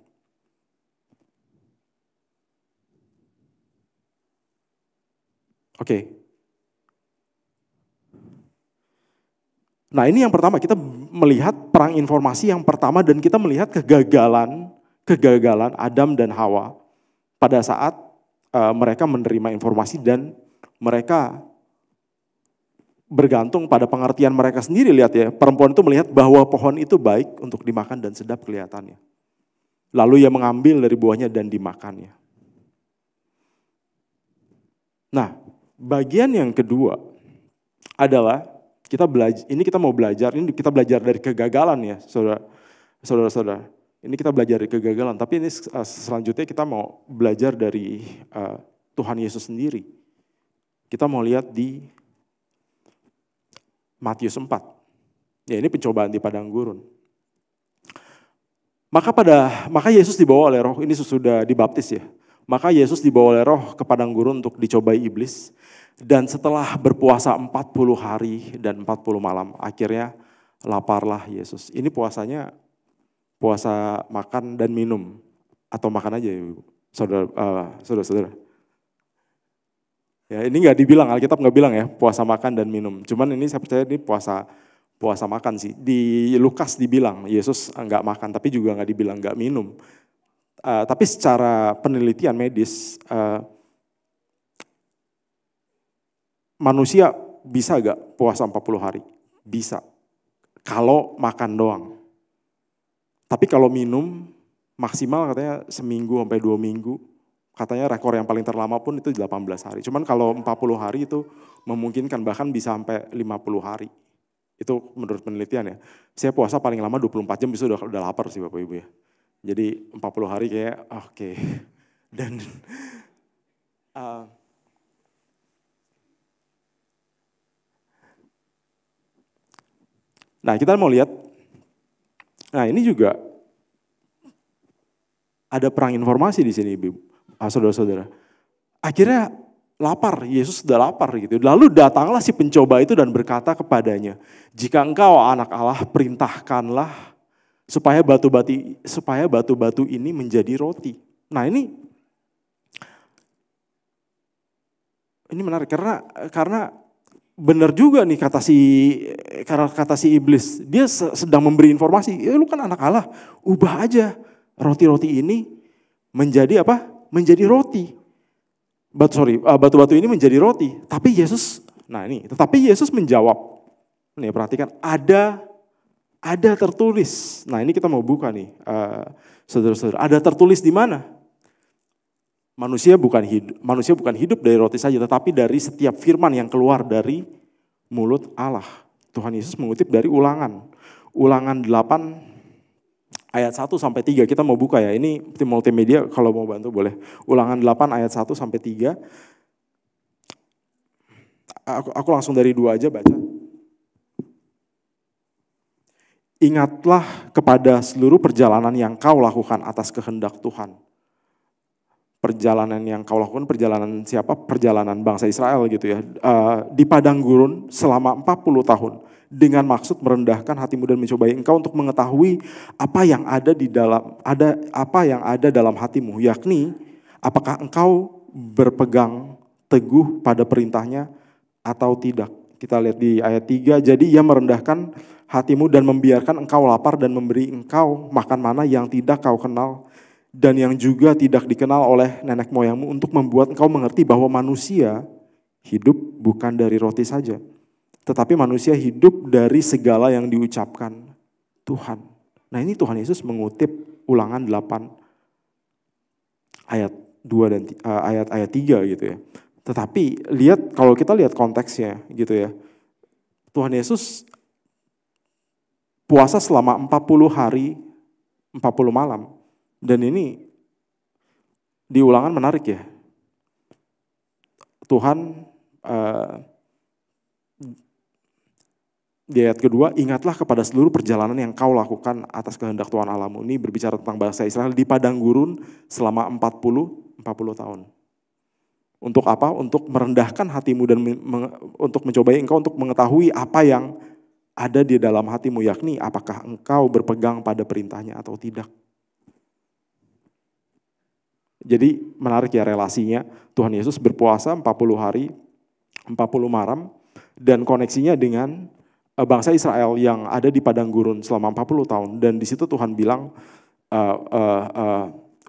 Oke. Nah ini yang pertama, kita melihat perang informasi yang pertama dan kita melihat kegagalan Adam dan Hawa pada saat mereka menerima informasi dan mereka bergantung pada pengertian mereka sendiri. Lihat ya, perempuan itu melihat bahwa pohon itu baik untuk dimakan dan sedap kelihatannya. Lalu ia mengambil dari buahnya dan dimakannya. Nah, bagian yang kedua adalah kita mau belajar dari kegagalan ya, saudara-saudara. Ini kita belajar dari kegagalan, tapi ini selanjutnya kita mau belajar dari Tuhan Yesus sendiri. Kita mau lihat di Matius 4. Ya, ini pencobaan di padang gurun. Maka Yesus dibawa oleh Roh, ini sudah dibaptis ya. Maka Yesus dibawa oleh Roh ke padang gurun untuk dicobai iblis. Dan setelah berpuasa 40 hari dan 40 malam, akhirnya laparlah Yesus. Ini puasa makan dan minum. Atau makan aja ya, saudara-saudara. Ya, ini nggak dibilang, Alkitab nggak bilang ya, puasa makan dan minum. Cuman ini saya percaya ini puasa makan sih. Di Lukas dibilang Yesus nggak makan, tapi juga nggak dibilang nggak minum. Tapi secara penelitian medis, manusia bisa gak puasa 40 hari? Bisa. Kalau makan doang. Tapi kalau minum, maksimal katanya seminggu sampai 2 minggu. Katanya rekor yang paling terlama pun itu 18 hari. Cuman kalau 40 hari itu memungkinkan, bahkan bisa sampai 50 hari. Itu menurut penelitian ya. Saya puasa paling lama 24 jam, bisa udah lapar sih Bapak Ibu ya. Jadi 40 hari kayak oke. Dan nah kita mau lihat, nah ini juga ada perang informasi di sini Ibu, saudara-saudara. Akhirnya lapar, Yesus sudah lapar gitu. Lalu datanglah si pencoba itu dan berkata kepadanya, jika engkau anak Allah, perintahkanlah supaya batu-batu ini menjadi roti. Nah ini menarik karena benar juga nih kata si iblis. Dia sedang memberi informasi, lu kan anak Allah, ubah aja roti-roti ini menjadi apa? Menjadi roti. batu-batu ini menjadi roti. Tapi Yesus menjawab. Nih perhatikan, ada tertulis. Nah ini kita mau buka nih, saudara-saudara. Ada tertulis di mana? Manusia bukan hidup dari roti saja, tetapi dari setiap firman yang keluar dari mulut Allah. Tuhan Yesus mengutip dari Ulangan 8 ayat 1 sampai 3. Kita mau buka ya. Ini tim multimedia kalau mau bantu boleh. Ulangan 8 ayat 1 sampai 3. Aku langsung dari 2 aja baca. Ingatlah kepada seluruh perjalanan yang kau lakukan atas kehendak Tuhan. Perjalanan yang kau lakukan, perjalanan siapa? Perjalanan bangsa Israel gitu ya. Di padang gurun selama 40 tahun. Dengan maksud merendahkan hatimu dan mencobai engkau untuk mengetahui apa yang ada dalam hatimu. Yakni, apakah engkau berpegang teguh pada perintahnya atau tidak. Kita lihat di ayat 3, jadi ia merendahkan hatimu dan membiarkan engkau lapar dan memberi engkau makan mana yang tidak kau kenal dan yang juga tidak dikenal oleh nenek moyangmu untuk membuat engkau mengerti bahwa manusia hidup bukan dari roti saja, tetapi manusia hidup dari segala yang diucapkan Tuhan. Nah ini Tuhan Yesus mengutip Ulangan 8 ayat 2 dan ayat 3 gitu ya. Tetapi kalau kita lihat konteksnya gitu ya. Tuhan Yesus puasa selama 40 hari, 40 malam. Dan ini di Ulangan menarik ya. Tuhan di ayat kedua, ingatlah kepada seluruh perjalanan yang kau lakukan atas kehendak Tuhan Allahmu. Ini berbicara tentang bangsa Israel di padang gurun selama 40 tahun. Untuk apa? Untuk merendahkan hatimu dan untuk mencobai engkau untuk mengetahui apa yang ada di dalam hatimu, yakni apakah engkau berpegang pada perintahnya atau tidak. Jadi menarik ya relasinya, Tuhan Yesus berpuasa 40 hari, 40 malam, dan koneksinya dengan bangsa Israel yang ada di padang gurun selama 40 tahun. Dan di situ Tuhan bilang,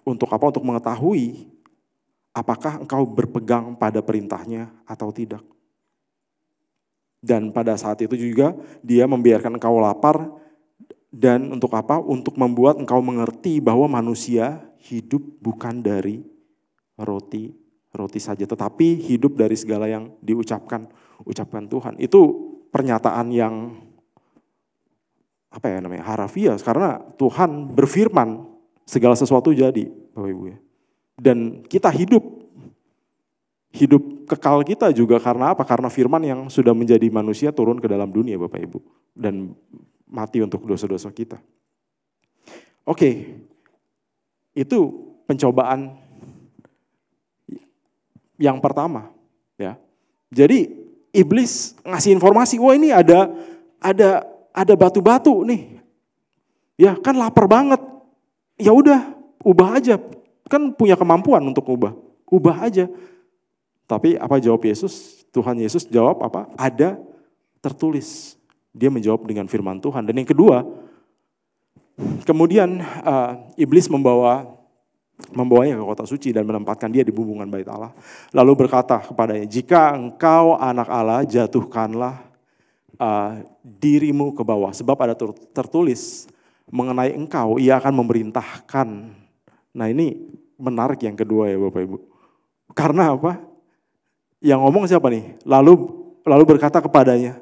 untuk apa? Untuk mengetahui apakah engkau berpegang pada perintahnya atau tidak. Dan pada saat itu juga dia membiarkan engkau lapar, dan untuk apa? Untuk membuat engkau mengerti bahwa manusia hidup bukan dari roti saja, tetapi hidup dari segala yang diucapkan Tuhan. Itu pernyataan yang harafiah, karena Tuhan berfirman segala sesuatu jadi, Bapak Ibu ya. Dan kita hidup kekal kita juga karena apa? Karena firman yang sudah menjadi manusia turun ke dalam dunia, Bapak Ibu, dan mati untuk dosa-dosa kita. Oke. Itu pencobaan yang pertama, ya. Jadi iblis ngasih informasi, wah ini ada batu-batu nih. Ya, kan lapar banget. Ya udah, ubah aja. Kan punya kemampuan untuk ubah aja. Tapi apa jawab Yesus? Tuhan Yesus jawab apa? Ada tertulis. Dia menjawab dengan firman Tuhan. Dan yang kedua, kemudian iblis membawanya ke kota suci dan menempatkan dia di bumbungan bait Allah. Lalu berkata kepadanya, jika engkau anak Allah, jatuhkanlah dirimu ke bawah. Sebab ada tertulis mengenai engkau, ia akan memerintahkan. Nah ini menarik yang kedua ya Bapak Ibu. Karena apa? Yang ngomong siapa nih? Lalu berkata kepadanya,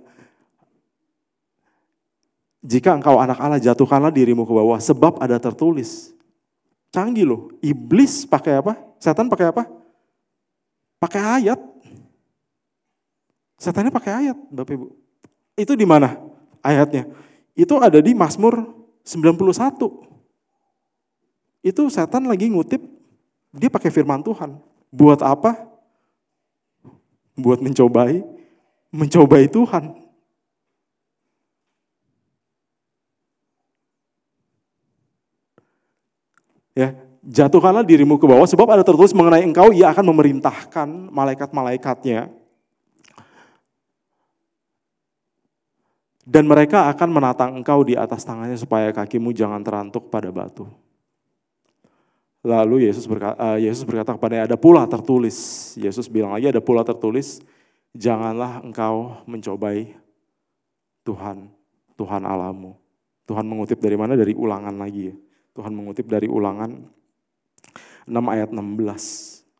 jika engkau anak Allah, jatuhkanlah dirimu ke bawah, sebab ada tertulis. Canggih loh, iblis pakai apa? Setan pakai apa? Pakai ayat. Setannya pakai ayat, Bapak Ibu. Itu di mana ayatnya? Itu ada di Mazmur 91. Itu setan lagi ngutip, dia pakai firman Tuhan. Buat apa? Buat mencobai Tuhan. Ya, jatuhkanlah dirimu ke bawah sebab ada tertulis mengenai engkau, ia akan memerintahkan malaikat-malaikatnya dan mereka akan menatang engkau di atas tangannya supaya kakimu jangan terantuk pada batu. Lalu Yesus berkata kepadanya, ada pula tertulis. Yesus bilang lagi, ada pula tertulis, janganlah engkau mencobai Tuhan Allahmu. Tuhan mengutip dari mana? Dari Ulangan lagi ya. Tuhan mengutip dari Ulangan 6 ayat 16.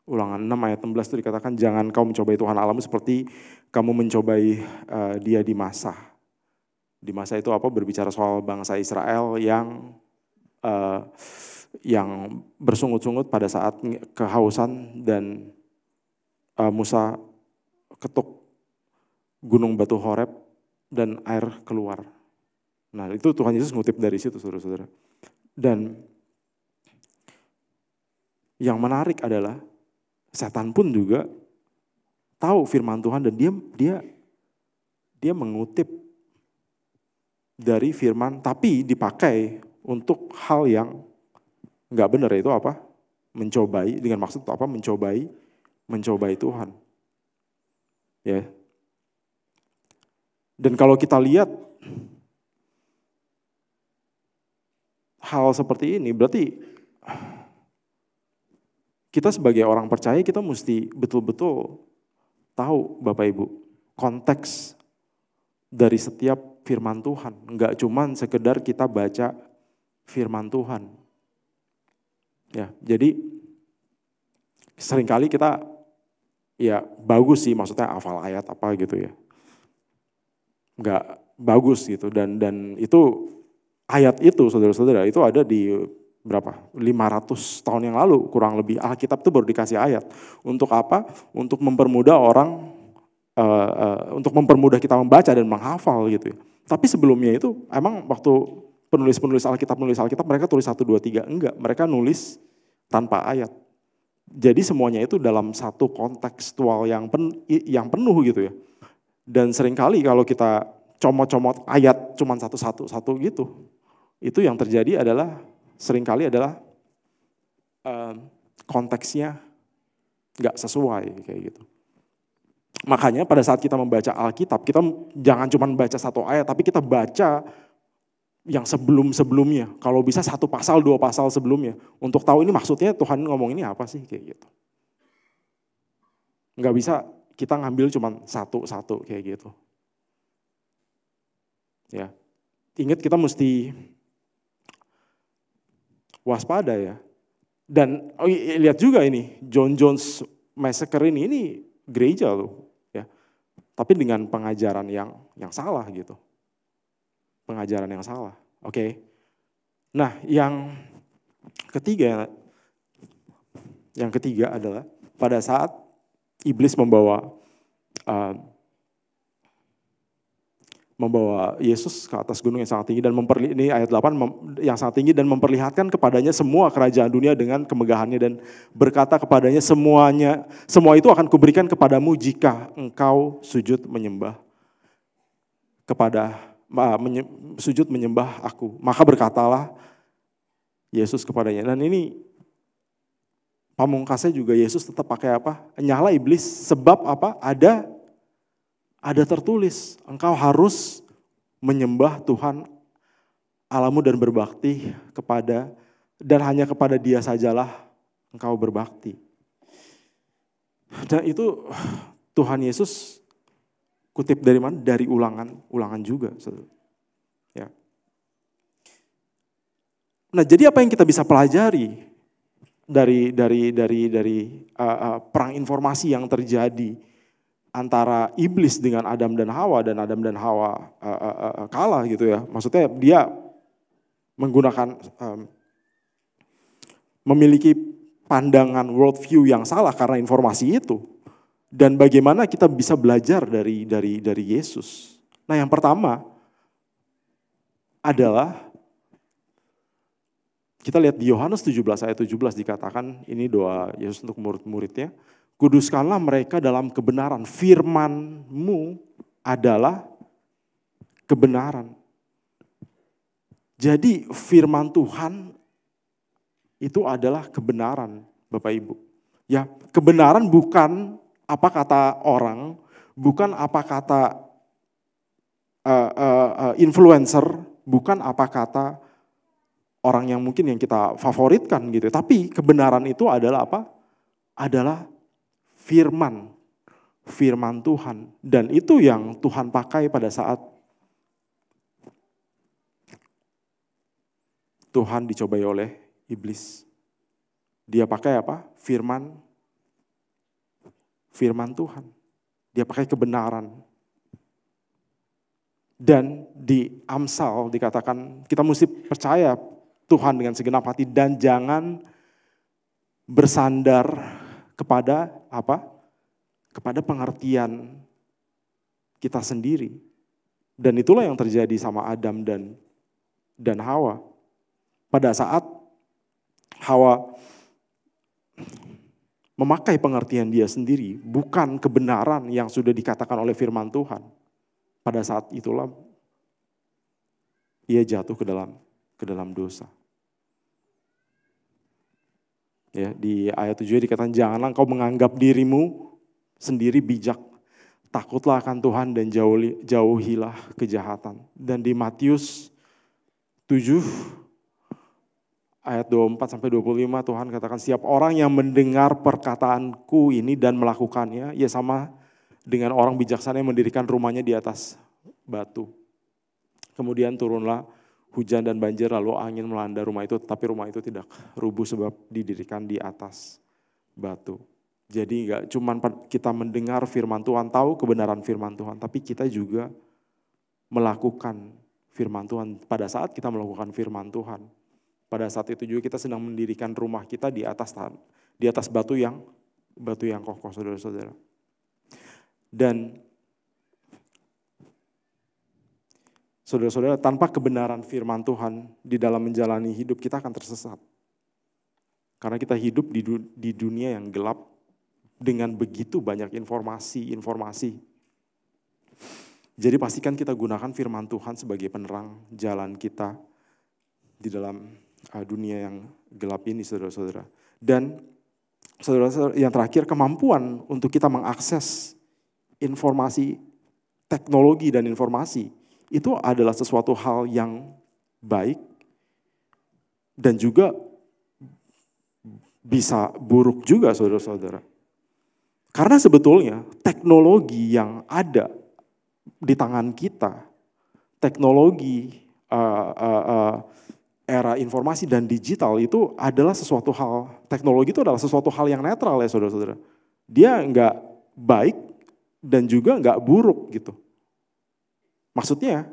Ulangan 6 ayat 16 itu dikatakan, jangan kau mencobai Tuhan Allahmu seperti kamu mencobai dia di Masa. Di Masa itu apa? Berbicara soal bangsa Israel yang bersungut-sungut pada saat kehausan dan Musa ketuk gunung batu Horeb dan air keluar. Nah itu Tuhan Yesus ngutip dari situ saudara-saudara. Dan yang menarik adalah setan pun juga tahu firman Tuhan dan dia mengutip dari firman tapi dipakai untuk hal yang nggak benar, itu apa? Mencobai, dengan maksud apa? Mencobai Tuhan. Ya. Dan kalau kita lihat hal seperti ini, berarti kita sebagai orang percaya kita mesti betul-betul tahu Bapak Ibu konteks dari setiap firman Tuhan. Enggak cuman sekedar kita baca firman Tuhan. Ya, jadi seringkali kita ya bagus sih, maksudnya hafal ayat apa gitu ya. Enggak bagus gitu dan itu ayat itu saudara-saudara itu ada di berapa? 500 tahun yang lalu kurang lebih. Alkitab itu baru dikasih ayat. Untuk apa? Untuk mempermudah orang untuk mempermudah kita membaca dan menghafal gitu ya. Tapi sebelumnya itu emang waktu penulis Alkitab mereka tulis 1, 2, 3, enggak. Mereka nulis tanpa ayat. Jadi semuanya itu dalam satu kontekstual yang penuh gitu ya. Dan seringkali kalau kita comot-comot ayat cuma satu gitu, itu yang terjadi adalah seringkali adalah konteksnya enggak sesuai kayak gitu. Makanya pada saat kita membaca Alkitab, kita jangan cuma baca satu ayat, tapi kita baca yang sebelum-sebelumnya. Kalau bisa 1 pasal, 2 pasal sebelumnya. Untuk tahu ini maksudnya Tuhan ngomong ini apa sih kayak gitu. Enggak bisa kita ngambil cuma satu kayak gitu. Ya. Ingat kita mesti waspada ya. Dan lihat juga ini, John Jones Massacre ini gereja loh. Tapi dengan pengajaran yang salah gitu. Pengajaran yang salah. Oke. Nah, yang ketiga adalah pada saat iblis membawa Yesus ke atas gunung yang sangat tinggi dan ini ayat 8 yang sangat tinggi dan memperlihatkan kepadanya semua kerajaan dunia dengan kemegahannya dan berkata kepadanya semua itu akan kuberikan kepadamu jika engkau sujud menyembah aku. Maka berkatalah Yesus kepadanya. Dan ini pamungkasnya juga Yesus tetap pakai apa? Nyala iblis sebab apa? Ada tertulis, engkau harus menyembah Tuhan Allahmu dan berbakti dan hanya kepada Dia sajalah engkau berbakti. Dan itu Tuhan Yesus kutip dari mana? Dari ulangan juga. Ya. Nah, jadi apa yang kita bisa pelajari dari perang informasi yang terjadi antara iblis dengan Adam dan Hawa kalah gitu ya. Maksudnya dia menggunakan memiliki pandangan worldview yang salah karena informasi itu. Dan bagaimana kita bisa belajar dari Yesus. Nah, yang pertama adalah kita lihat di Yohanes 17 ayat 17 dikatakan ini doa Yesus untuk murid-muridnya. Kuduskanlah mereka dalam kebenaran. Firman-Mu adalah kebenaran. Jadi firman Tuhan itu adalah kebenaran, Bapak Ibu. Ya, kebenaran bukan apa kata orang, bukan apa kata influencer, bukan apa kata orang yang mungkin yang kita favoritkan gitu. Tapi kebenaran itu adalah apa? Adalah firman. Firman Tuhan. Dan itu yang Tuhan pakai pada saat Tuhan dicobai oleh iblis. Dia pakai apa? Firman Tuhan. Dia pakai kebenaran. Dan di Amsal dikatakan kita mesti percaya Tuhan dengan segenap hati dan jangan bersandar kepada apa? Kepada pengertian kita sendiri. Dan itulah yang terjadi sama Adam dan Hawa. Pada saat Hawa memakai pengertian dia sendiri, bukan kebenaran yang sudah dikatakan oleh firman Tuhan. Pada saat itulah ia jatuh ke dalam dosa. Ya, di ayat 7 dikatakan, janganlah engkau menganggap dirimu sendiri bijak. Takutlah akan Tuhan dan jauhilah kejahatan. Dan di Matius 7 ayat 24-25 Tuhan katakan, setiap orang yang mendengar perkataanku ini dan melakukannya, ia sama dengan orang bijaksana yang mendirikan rumahnya di atas batu. Kemudian turunlah hujan dan banjir, lalu angin melanda rumah itu, tetapi rumah itu tidak rubuh sebab didirikan di atas batu. Jadi gak cuma kita mendengar firman Tuhan, tahu kebenaran firman Tuhan, tapi kita juga melakukan firman Tuhan. Pada saat kita melakukan firman Tuhan, pada saat itu juga kita sedang mendirikan rumah kita di atas batu yang kokoh, saudara-saudara. Dan saudara-saudara, tanpa kebenaran firman Tuhan di dalam menjalani hidup kita akan tersesat. Karena kita hidup di dunia yang gelap dengan begitu banyak informasi. Jadi pastikan kita gunakan firman Tuhan sebagai penerang jalan kita di dalam dunia yang gelap ini, saudara-saudara. Dan saudara-saudara, yang terakhir, kemampuan untuk kita mengakses informasi, teknologi dan informasi itu adalah sesuatu hal yang baik dan juga bisa buruk juga, saudara-saudara. Karena sebetulnya teknologi yang ada di tangan kita, teknologi era informasi dan digital itu adalah sesuatu hal, teknologi itu adalah sesuatu hal yang netral ya saudara-saudara. Dia enggak baik dan juga enggak buruk gitu. Maksudnya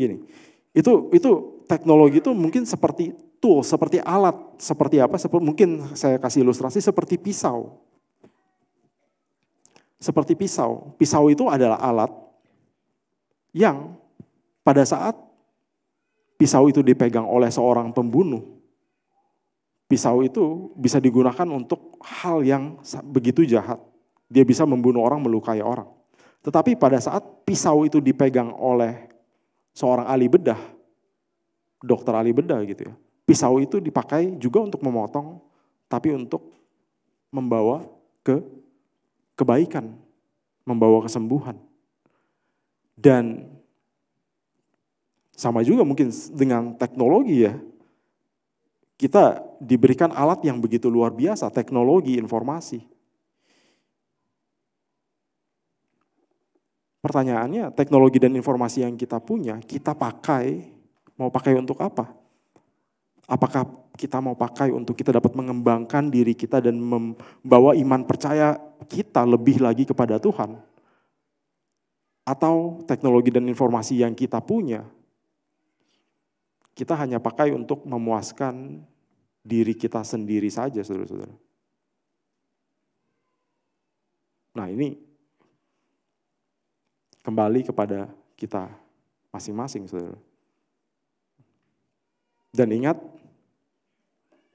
gini, itu teknologi itu mungkin seperti tool, seperti alat, seperti apa, mungkin saya kasih ilustrasi seperti pisau. Seperti pisau. Pisau itu adalah alat yang pada saat pisau itu dipegang oleh seorang pembunuh, pisau itu bisa digunakan untuk hal yang begitu jahat. Dia bisa membunuh orang, melukai orang. Tetapi pada saat pisau itu dipegang oleh seorang ahli bedah, dokter ahli bedah gitu ya, pisau itu dipakai juga untuk memotong, tapi untuk membawa kebaikan, membawa kesembuhan. Dan sama juga mungkin dengan teknologi ya, kita diberikan alat yang begitu luar biasa, teknologi, informasi. Pertanyaannya, teknologi dan informasi yang kita punya, kita pakai, mau pakai untuk apa? Apakah kita mau pakai untuk kita dapat mengembangkan diri kita dan membawa iman percaya kita lebih lagi kepada Tuhan? Atau teknologi dan informasi yang kita punya, kita hanya pakai untuk memuaskan diri kita sendiri saja, saudara-saudara. Nah ini kembali kepada kita masing-masing, saudara. Dan ingat,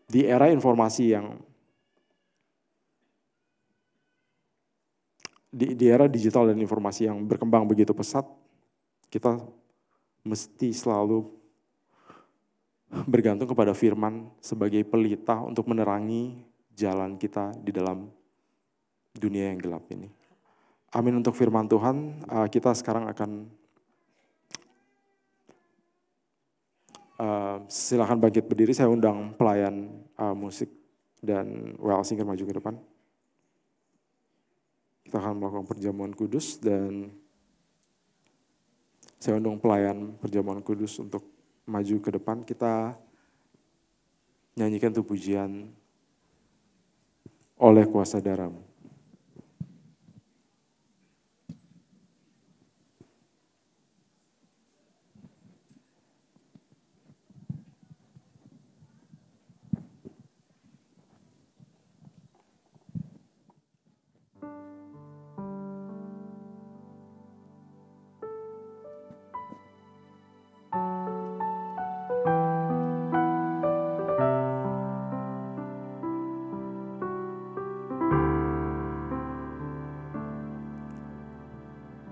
di era informasi yang di era digital dan informasi yang berkembang begitu pesat, kita mesti selalu bergantung kepada firman sebagai pelita untuk menerangi jalan kita di dalam dunia yang gelap ini. Amin untuk firman Tuhan. Kita sekarang akan Silakan bangkit berdiri, saya undang pelayan musik dan WL Singer maju ke depan. Kita akan melakukan perjamuan kudus dan saya undang pelayan perjamuan kudus untuk maju ke depan. Kita nyanyikan tuh pujian oleh kuasa darah-Mu.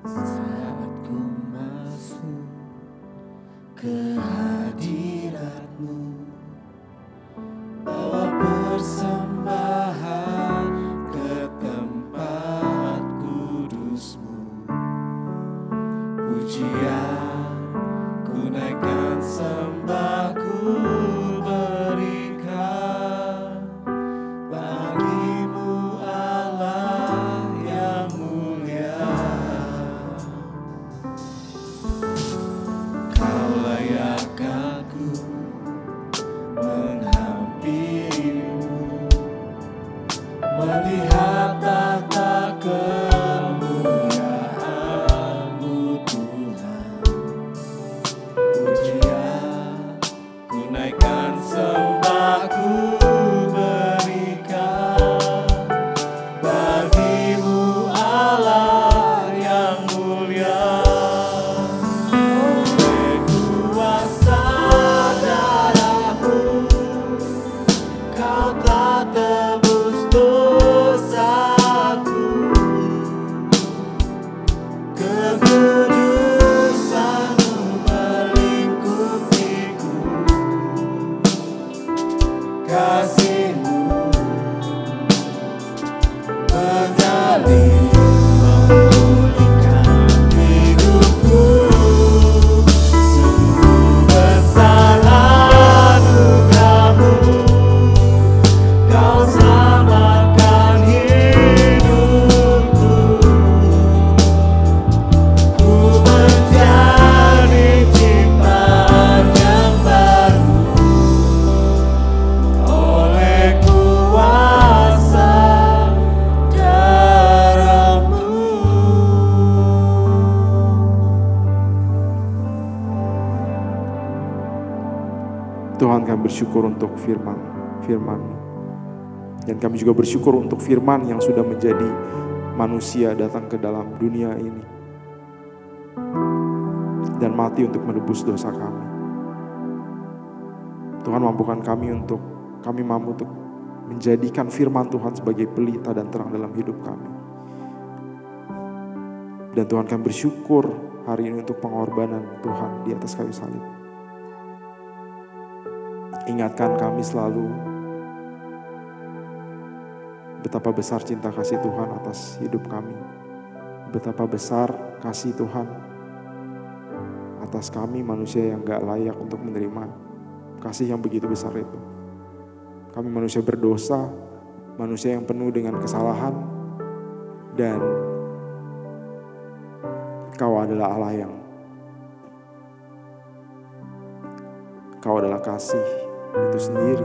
Saat ku masuk ke hadirat-Mu, bawa persembahan ke tempat kudus-Mu. Pujian ku naikkan, sembah ku berikan bagi-Mu Allah yang mulia. Kau layak aku menghampiri-Mu, melihat tahta kemuliaan-Mu Tuhan. Pujian ku naikkan, sembah ku berikan bagi-Mu Allah yang mulia. Oleh kuasa darah-Mu, Kau telah tebus dosaku. Kekudusan-Mu melingkupiku. Kasih-Mu mengalir memulihkan hidupku. Sungguh besar anugerah-Mu, Kau selamatkan hidupku. Ku menjadi ciptaan yang baru oleh kuasa darah-Mu. Tuhan, kami bersyukur untuk firman-Mu. Dan kami juga bersyukur untuk firman yang sudah menjadi manusia datang ke dalam dunia ini. Dan mati untuk menebus dosa kami. Tuhan, mampukan kami mampu untuk menjadikan firman Tuhan sebagai pelita dan terang dalam hidup kami. Dan Tuhan, kami bersyukur hari ini untuk pengorbanan Tuhan di atas kayu salib. Ingatkan kami selalu betapa besar cinta kasih Tuhan atas hidup kami. Betapa besar kasih Tuhan atas kami manusia yang gak layak untuk menerima kasih yang begitu besar itu. Kami manusia berdosa, manusia yang penuh dengan kesalahan, dan Kau adalah Allah Kau adalah kasih itu sendiri.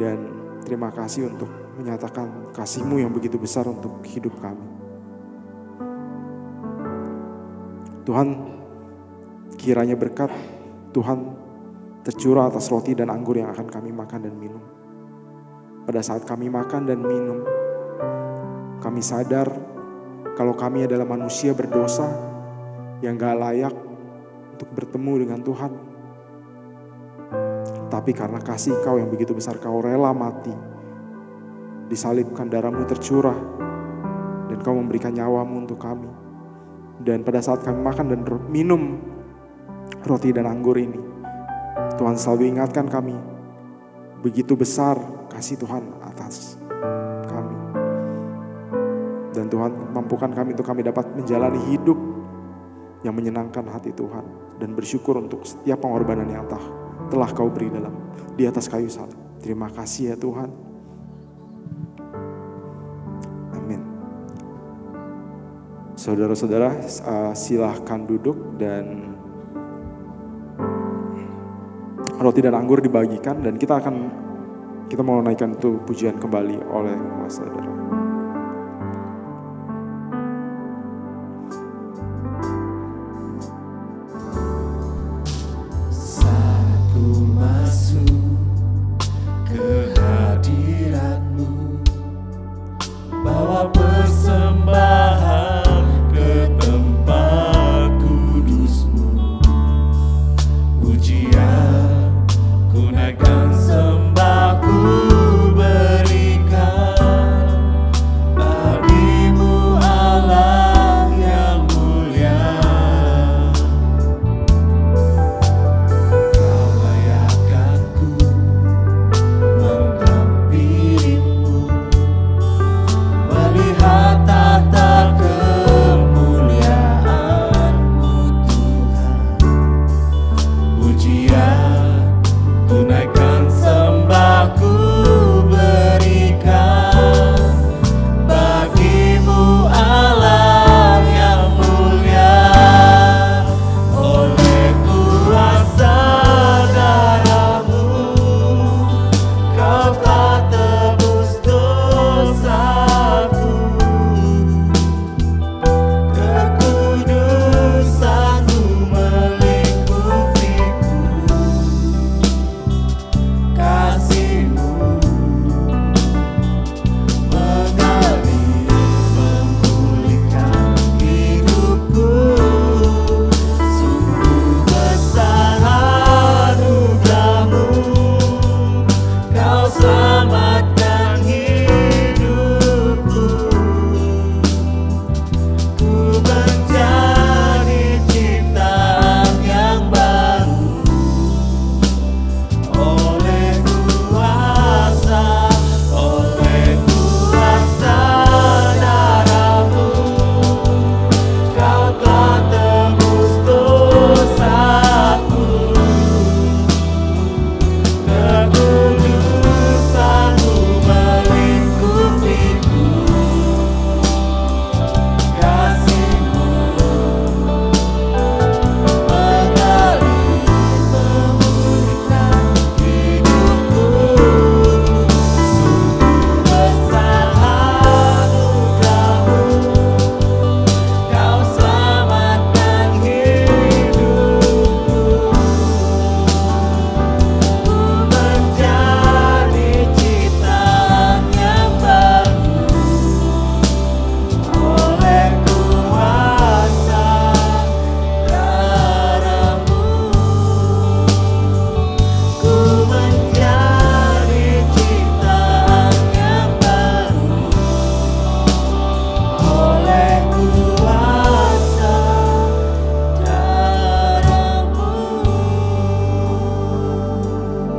Dan terima kasih untuk menyatakan kasih-Mu yang begitu besar untuk hidup kami. Tuhan, kiranya berkat Tuhan tercurah atas roti dan anggur yang akan kami makan dan minum. Pada saat kami makan dan minum, kami sadar kalau kami adalah manusia berdosa yang gak layak untuk bertemu dengan Tuhan. Tapi karena kasih Kau yang begitu besar, Kau rela mati, disalibkan, darah-Mu tercurah, dan Kau memberikan nyawa-Mu untuk kami. Dan pada saat kami makan dan minum roti dan anggur ini, Tuhan selalu ingatkan kami, begitu besar kasih Tuhan atas kami. Dan Tuhan mampukan kami untuk kami dapat menjalani hidup yang menyenangkan hati Tuhan. Dan bersyukur untuk setiap pengorbanan yang telah kau beri di atas kayu salib. Terima kasih ya Tuhan. Amin. Saudara-saudara, silahkan duduk dan roti dan anggur dibagikan dan kita mau naikkan itu pujian kembali oleh saudara.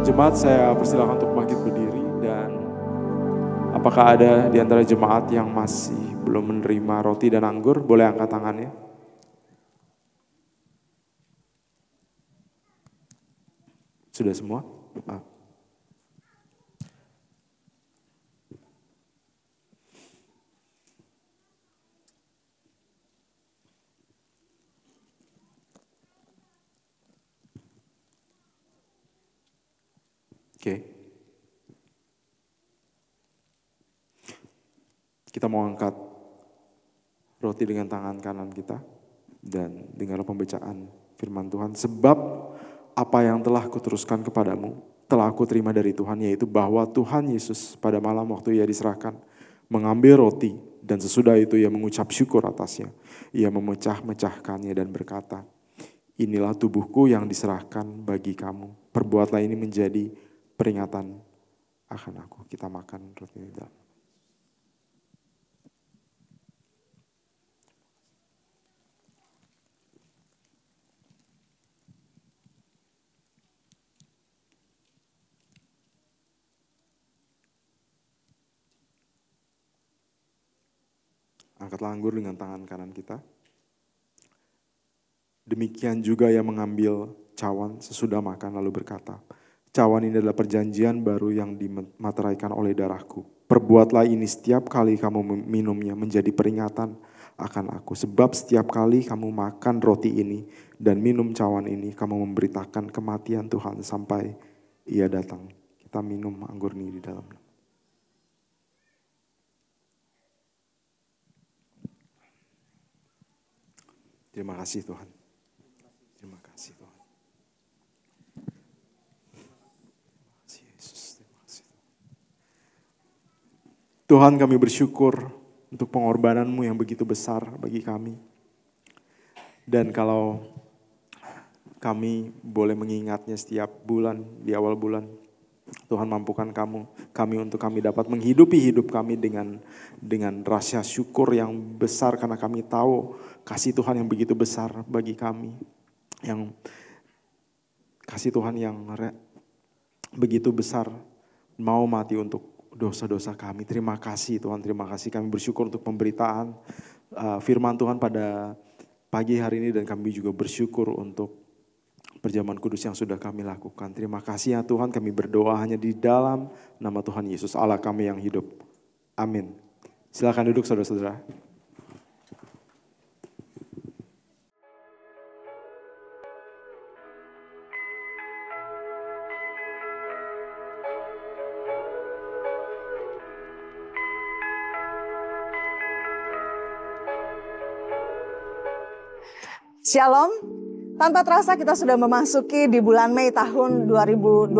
Jemaat, saya persilakan untuk bangkit berdiri, dan apakah ada di antara jemaat yang masih belum menerima roti dan anggur? Boleh angkat tangannya. Sudah semua? Oke. Kita mau angkat roti dengan tangan kanan kita dan dengar pembacaan firman Tuhan. Sebab apa yang telah kuteruskan kepadamu telah aku terima dari Tuhan, yaitu bahwa Tuhan Yesus pada malam waktu ia diserahkan mengambil roti, dan sesudah itu ia mengucap syukur atasnya. Ia memecah-mecahkannya dan berkata, inilah tubuhku yang diserahkan bagi kamu. Perbuatlah ini menjadi peringatan akan aku. Kita makan roti ini dalam. Angkatlah anggur dengan tangan kanan kita. Demikian juga yang mengambil cawan sesudah makan lalu berkata, cawan ini adalah perjanjian baru yang dimateraikan oleh darahku. Perbuatlah ini setiap kali kamu minumnya menjadi peringatan akan aku. Sebab setiap kali kamu makan roti ini dan minum cawan ini, kamu memberitakan kematian Tuhan sampai Ia datang. Kita minum anggur ini di dalam. Terima kasih Tuhan. Terima kasih Tuhan. Terima kasih Yesus. Terima kasih. Tuhan, kami bersyukur untuk pengorbanan-Mu yang begitu besar bagi kami. Dan kalau kami boleh mengingatnya setiap bulan, di awal bulan, Tuhan mampukan kami untuk kami dapat menghidupi hidup kami dengan rasa syukur yang besar karena kami tahu kasih Tuhan yang begitu besar bagi kami. Yang kasih Tuhan yang begitu besar mau mati untuk dosa-dosa kami. Terima kasih Tuhan, terima kasih. Kami bersyukur untuk pemberitaan firman Tuhan pada pagi hari ini dan kami juga bersyukur untuk perjamuan kudus yang sudah kami lakukan. Terima kasih ya Tuhan, kami berdoa hanya di dalam nama Tuhan Yesus Allah kami yang hidup. Amin. Silakan duduk saudara-saudara. Shalom, tanpa terasa kita sudah memasuki di bulan Mei tahun 2024.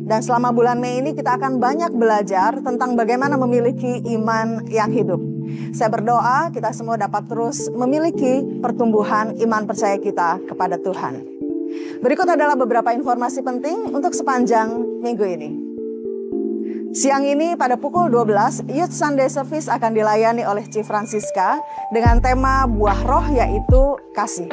Dan selama bulan Mei ini kita akan banyak belajar tentang bagaimana memiliki iman yang hidup. Saya berdoa kita semua dapat terus memiliki pertumbuhan iman percaya kita kepada Tuhan. Berikut adalah beberapa informasi penting untuk sepanjang minggu ini. Siang ini pada pukul 12, Youth Sunday Service akan dilayani oleh Chief Francisca dengan tema buah roh yaitu kasih.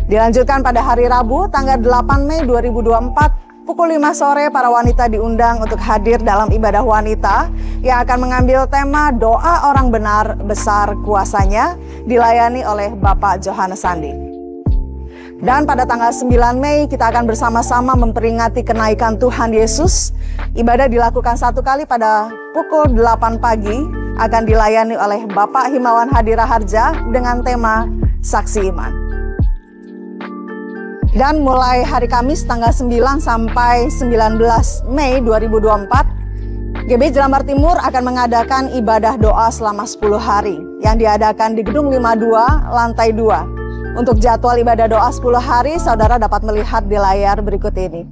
Dilanjutkan pada hari Rabu tanggal 8 Mei 2024, pukul 5 sore para wanita diundang untuk hadir dalam ibadah wanita yang akan mengambil tema doa orang benar besar kuasanya dilayani oleh Bapak Johannes Sandi. Dan pada tanggal 9 Mei kita akan bersama-sama memperingati kenaikan Tuhan Yesus. Ibadah dilakukan satu kali pada pukul 8 pagi, akan dilayani oleh Bapak Himawan Hadiraharja dengan tema Saksi Iman. Dan mulai hari Kamis tanggal 9 sampai 19 Mei 2024, GB Jelambar Timur akan mengadakan ibadah doa selama 10 hari yang diadakan di Gedung 52 lantai 2. Untuk jadwal ibadah doa 10 hari, saudara dapat melihat di layar berikut ini.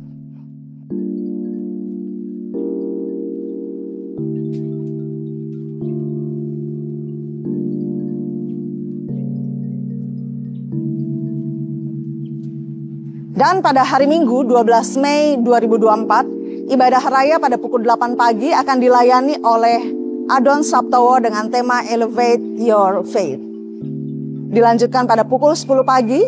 Dan pada hari Minggu 12 Mei 2024, ibadah raya pada pukul 8 pagi akan dilayani oleh Adon Sabtowo dengan tema Elevate Your Faith. Dilanjutkan pada pukul 10 pagi,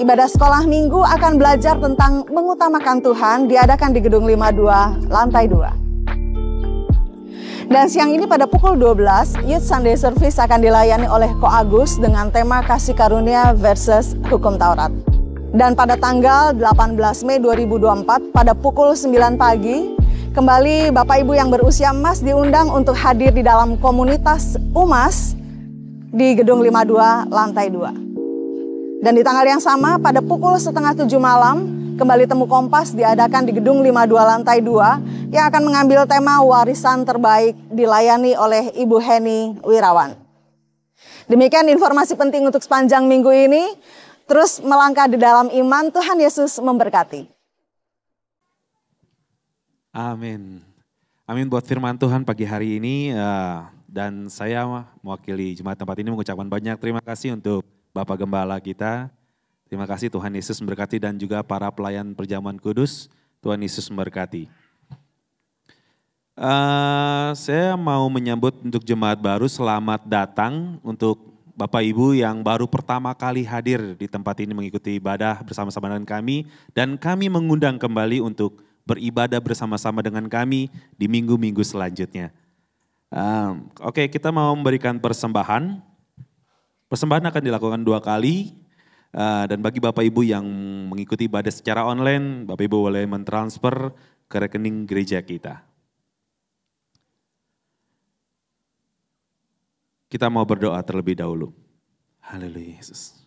ibadah sekolah minggu akan belajar tentang mengutamakan Tuhan diadakan di Gedung 52 lantai 2. Dan siang ini pada pukul 12, Youth Sunday Service akan dilayani oleh Ko Agus dengan tema Kasih Karunia versus Hukum Taurat. Dan pada tanggal 18 Mei 2024 pada pukul 9 pagi, kembali Bapak Ibu yang berusia emas diundang untuk hadir di dalam komunitas UMAS di Gedung 52 lantai 2. Dan di tanggal yang sama pada pukul 6:30 malam kembali Temu Kompas diadakan di Gedung 52 lantai 2 yang akan mengambil tema warisan terbaik dilayani oleh Ibu Heni Wirawan. Demikian informasi penting untuk sepanjang minggu ini. Terus melangkah di dalam iman, Tuhan Yesus memberkati. Amin. Amin buat firman Tuhan pagi hari ini. Dan saya mewakili jemaat tempat ini mengucapkan banyak terima kasih untuk Bapak Gembala kita. Terima kasih Tuhan Yesus memberkati dan juga para pelayan perjamuan kudus. Tuhan Yesus memberkati. Saya mau menyambut untuk jemaat baru selamat datang untuk Bapak Ibu yang baru pertama kali hadir di tempat ini mengikuti ibadah bersama-sama dengan kami. Dan kami mengundang kembali untuk beribadah bersama-sama dengan kami di minggu-minggu selanjutnya. Oke, kita mau memberikan persembahan. Persembahan akan dilakukan 2 kali. Dan bagi Bapak Ibu yang mengikuti ibadah secara online, Bapak Ibu boleh mentransfer ke rekening gereja kita. Kita mau berdoa terlebih dahulu. Haleluya Yesus.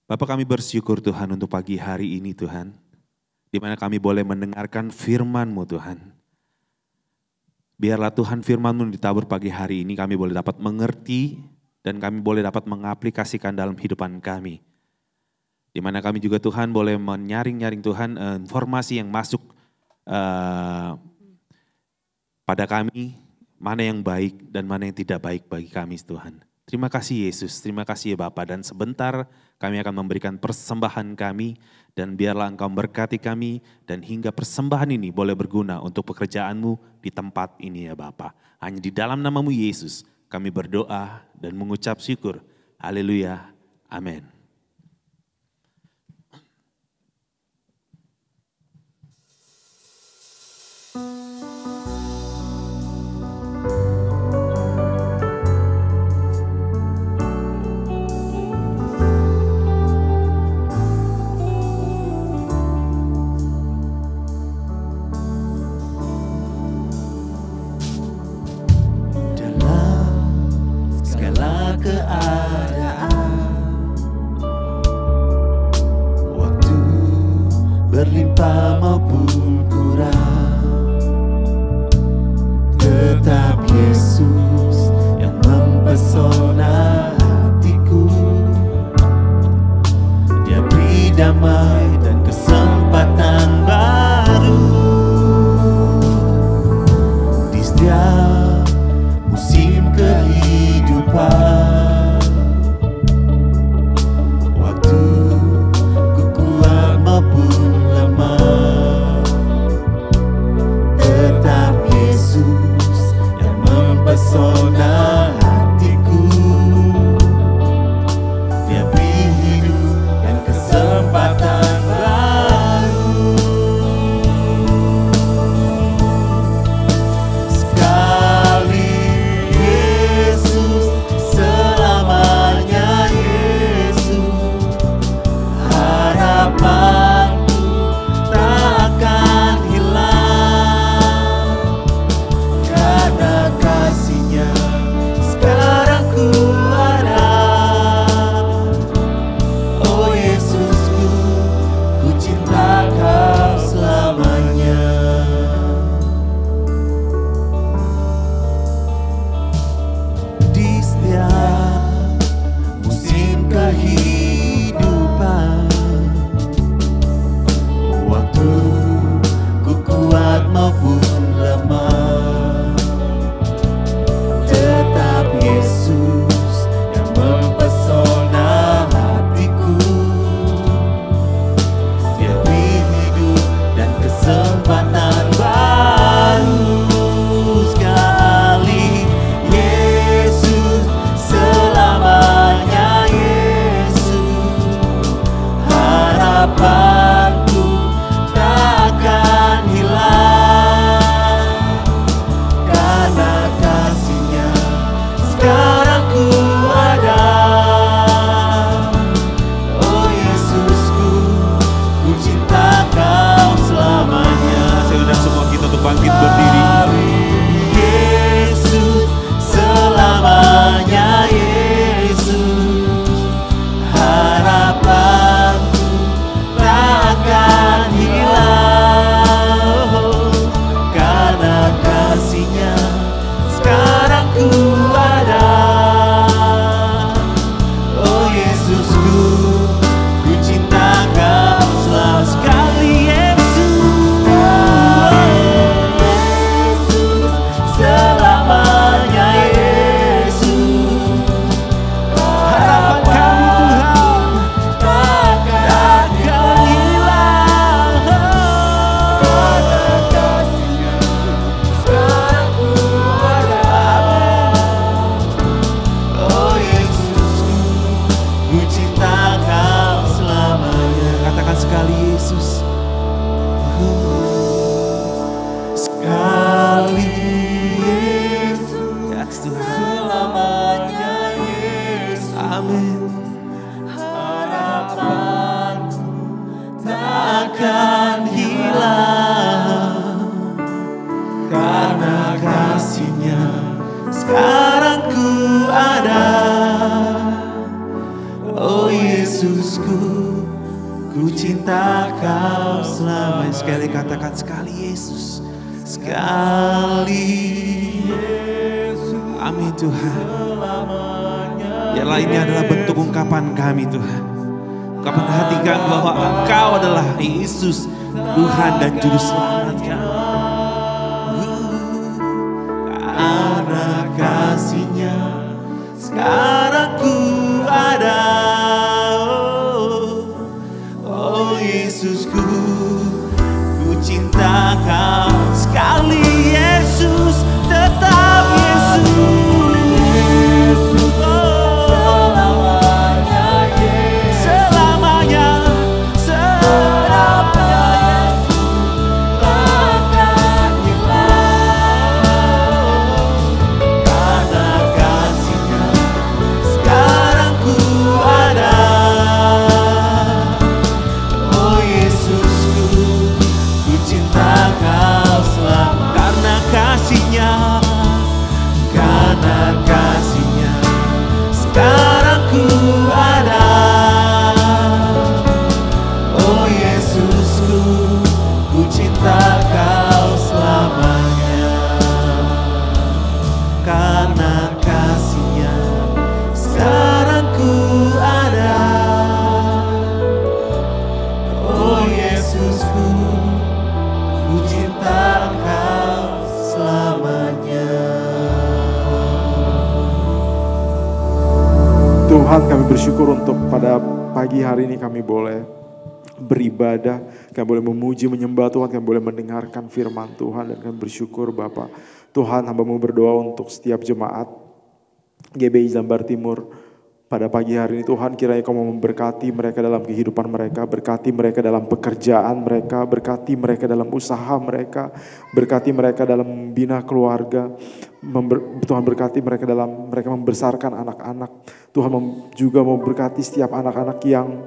Bapak, kami bersyukur Tuhan untuk pagi hari ini Tuhan, di mana kami boleh mendengarkan firman-Mu Tuhan. Biarlah Tuhan firman-Mu ditabur pagi hari ini, kami boleh dapat mengerti dan kami boleh dapat mengaplikasikan dalam kehidupan kami. Di mana kami juga Tuhan boleh menyaring-nyaring Tuhan informasi yang masuk pada kami, mana yang baik dan mana yang tidak baik bagi kami Tuhan. Terima kasih Yesus, terima kasih ya Bapa, dan sebentar kami akan memberikan persembahan kami dan biarlah Engkau berkati kami dan hingga persembahan ini boleh berguna untuk pekerjaan-Mu di tempat ini ya Bapa. Hanya di dalam nama-Mu Yesus kami berdoa dan mengucap syukur. Haleluya, amin. Berlimpah maupun kurang, tetap Yesus yang mempesona hatiku. Dia beri damai dan kesempatan baru di setiap musim kehidupan. Waktu ku kuat maupun pesona hatiku. Dia beri hidup dan kesempatan Yesusku, ku cinta kau selama. Sekali katakan sekali Yesus. Sekali Amin Tuhan. Biarlah ini adalah bentuk ungkapan kami Tuhan. Ungkapan hati kami bahwa Engkau adalah Yesus, Tuhan dan Juru Selamat kami. karena kasih-Nya sekarang ku ada. Oh Yesusku, ku cinta kau sekali Yesus, tetap Yesus. Tuhan, kami bersyukur untuk pada pagi hari ini kami boleh beribadah, kami boleh memuji, menyembah Tuhan, kami boleh mendengarkan firman Tuhan, dan kami bersyukur Bapa. Tuhan, hamba-Mu berdoa untuk setiap jemaat GBI Zambar Timur pada pagi hari ini. Tuhan, kiranya Kau mau memberkati mereka dalam kehidupan mereka, berkati mereka dalam pekerjaan mereka, berkati mereka dalam usaha mereka, berkati mereka dalam membina keluarga. Tuhan, berkati mereka dalam mereka membesarkan anak-anak. Tuhan juga mau berkati setiap anak-anak yang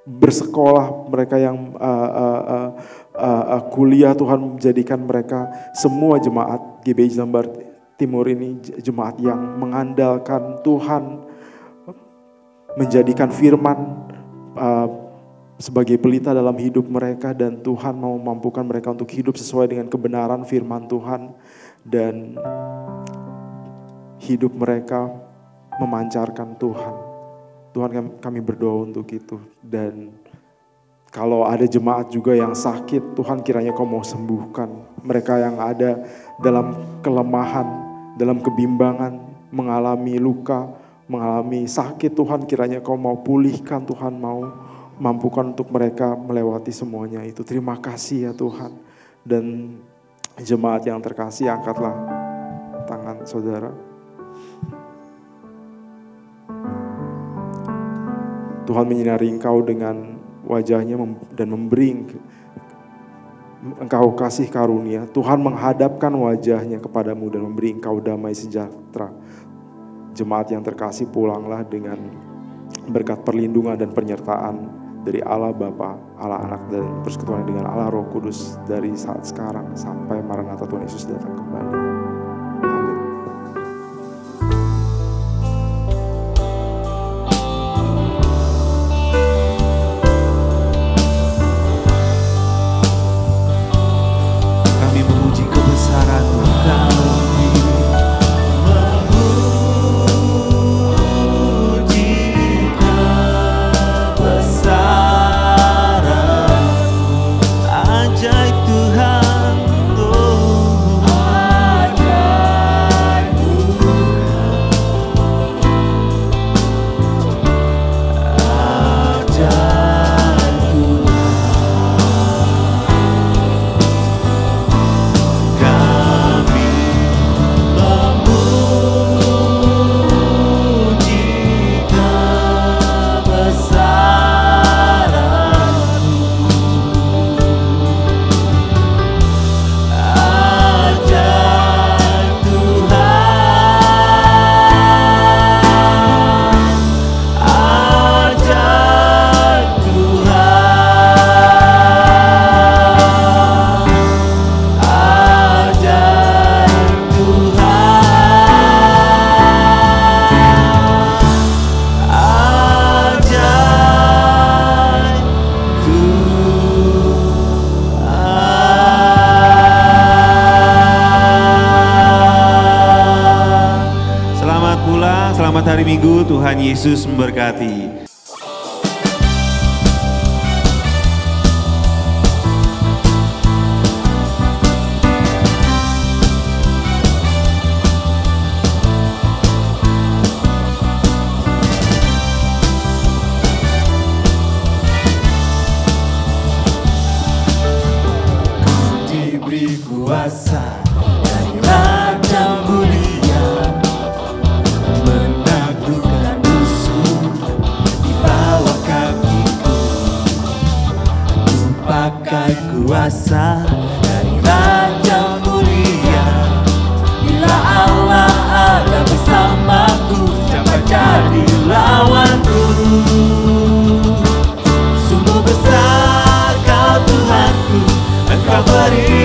bersekolah, mereka yang kuliah. Tuhan, menjadikan mereka semua jemaat GBI Zambar Timur ini jemaat yang mengandalkan Tuhan, menjadikan firman sebagai pelita dalam hidup mereka, dan Tuhan mau memampukan mereka untuk hidup sesuai dengan kebenaran firman Tuhan, dan hidup mereka memancarkan Tuhan. Tuhan, kami berdoa untuk itu. Dan kalau ada jemaat juga yang sakit, Tuhan, kiranya Kau mau sembuhkan mereka yang ada dalam kelemahan, dalam kebimbangan, mengalami luka, mengalami sakit. Tuhan, kiranya Kau mau pulihkan, Tuhan mau mampukan untuk mereka melewati semuanya itu. Terima kasih ya Tuhan. Dan jemaat yang terkasih, angkatlah tangan saudara. Tuhan menyinari engkau dengan wajahnya dan memberi engkau kasih karunia. Tuhan menghadapkan wajahnya kepadamu dan memberi engkau damai sejahtera. Jemaat yang terkasih, pulanglah dengan berkat perlindungan dan penyertaan dari Allah Bapa, Allah Anak, dan persekutuan dengan Allah Roh Kudus dari saat sekarang sampai Maranatha Tuhan Yesus datang kembali. Amin. Kami memuji kebesaran-Mu, Ajaib Tuhan, oh hari Minggu. Tuhan Yesus memberkati. Diberi kuasa dari Raja mulia, menaklukkan musuh di bawah kakiku. Aku pakai kuasa dari Raja mulia. Bila Allah ada bersamaku, siapa jadi lawanku? Sungguh besar Kau Tuhanku, Engkau beri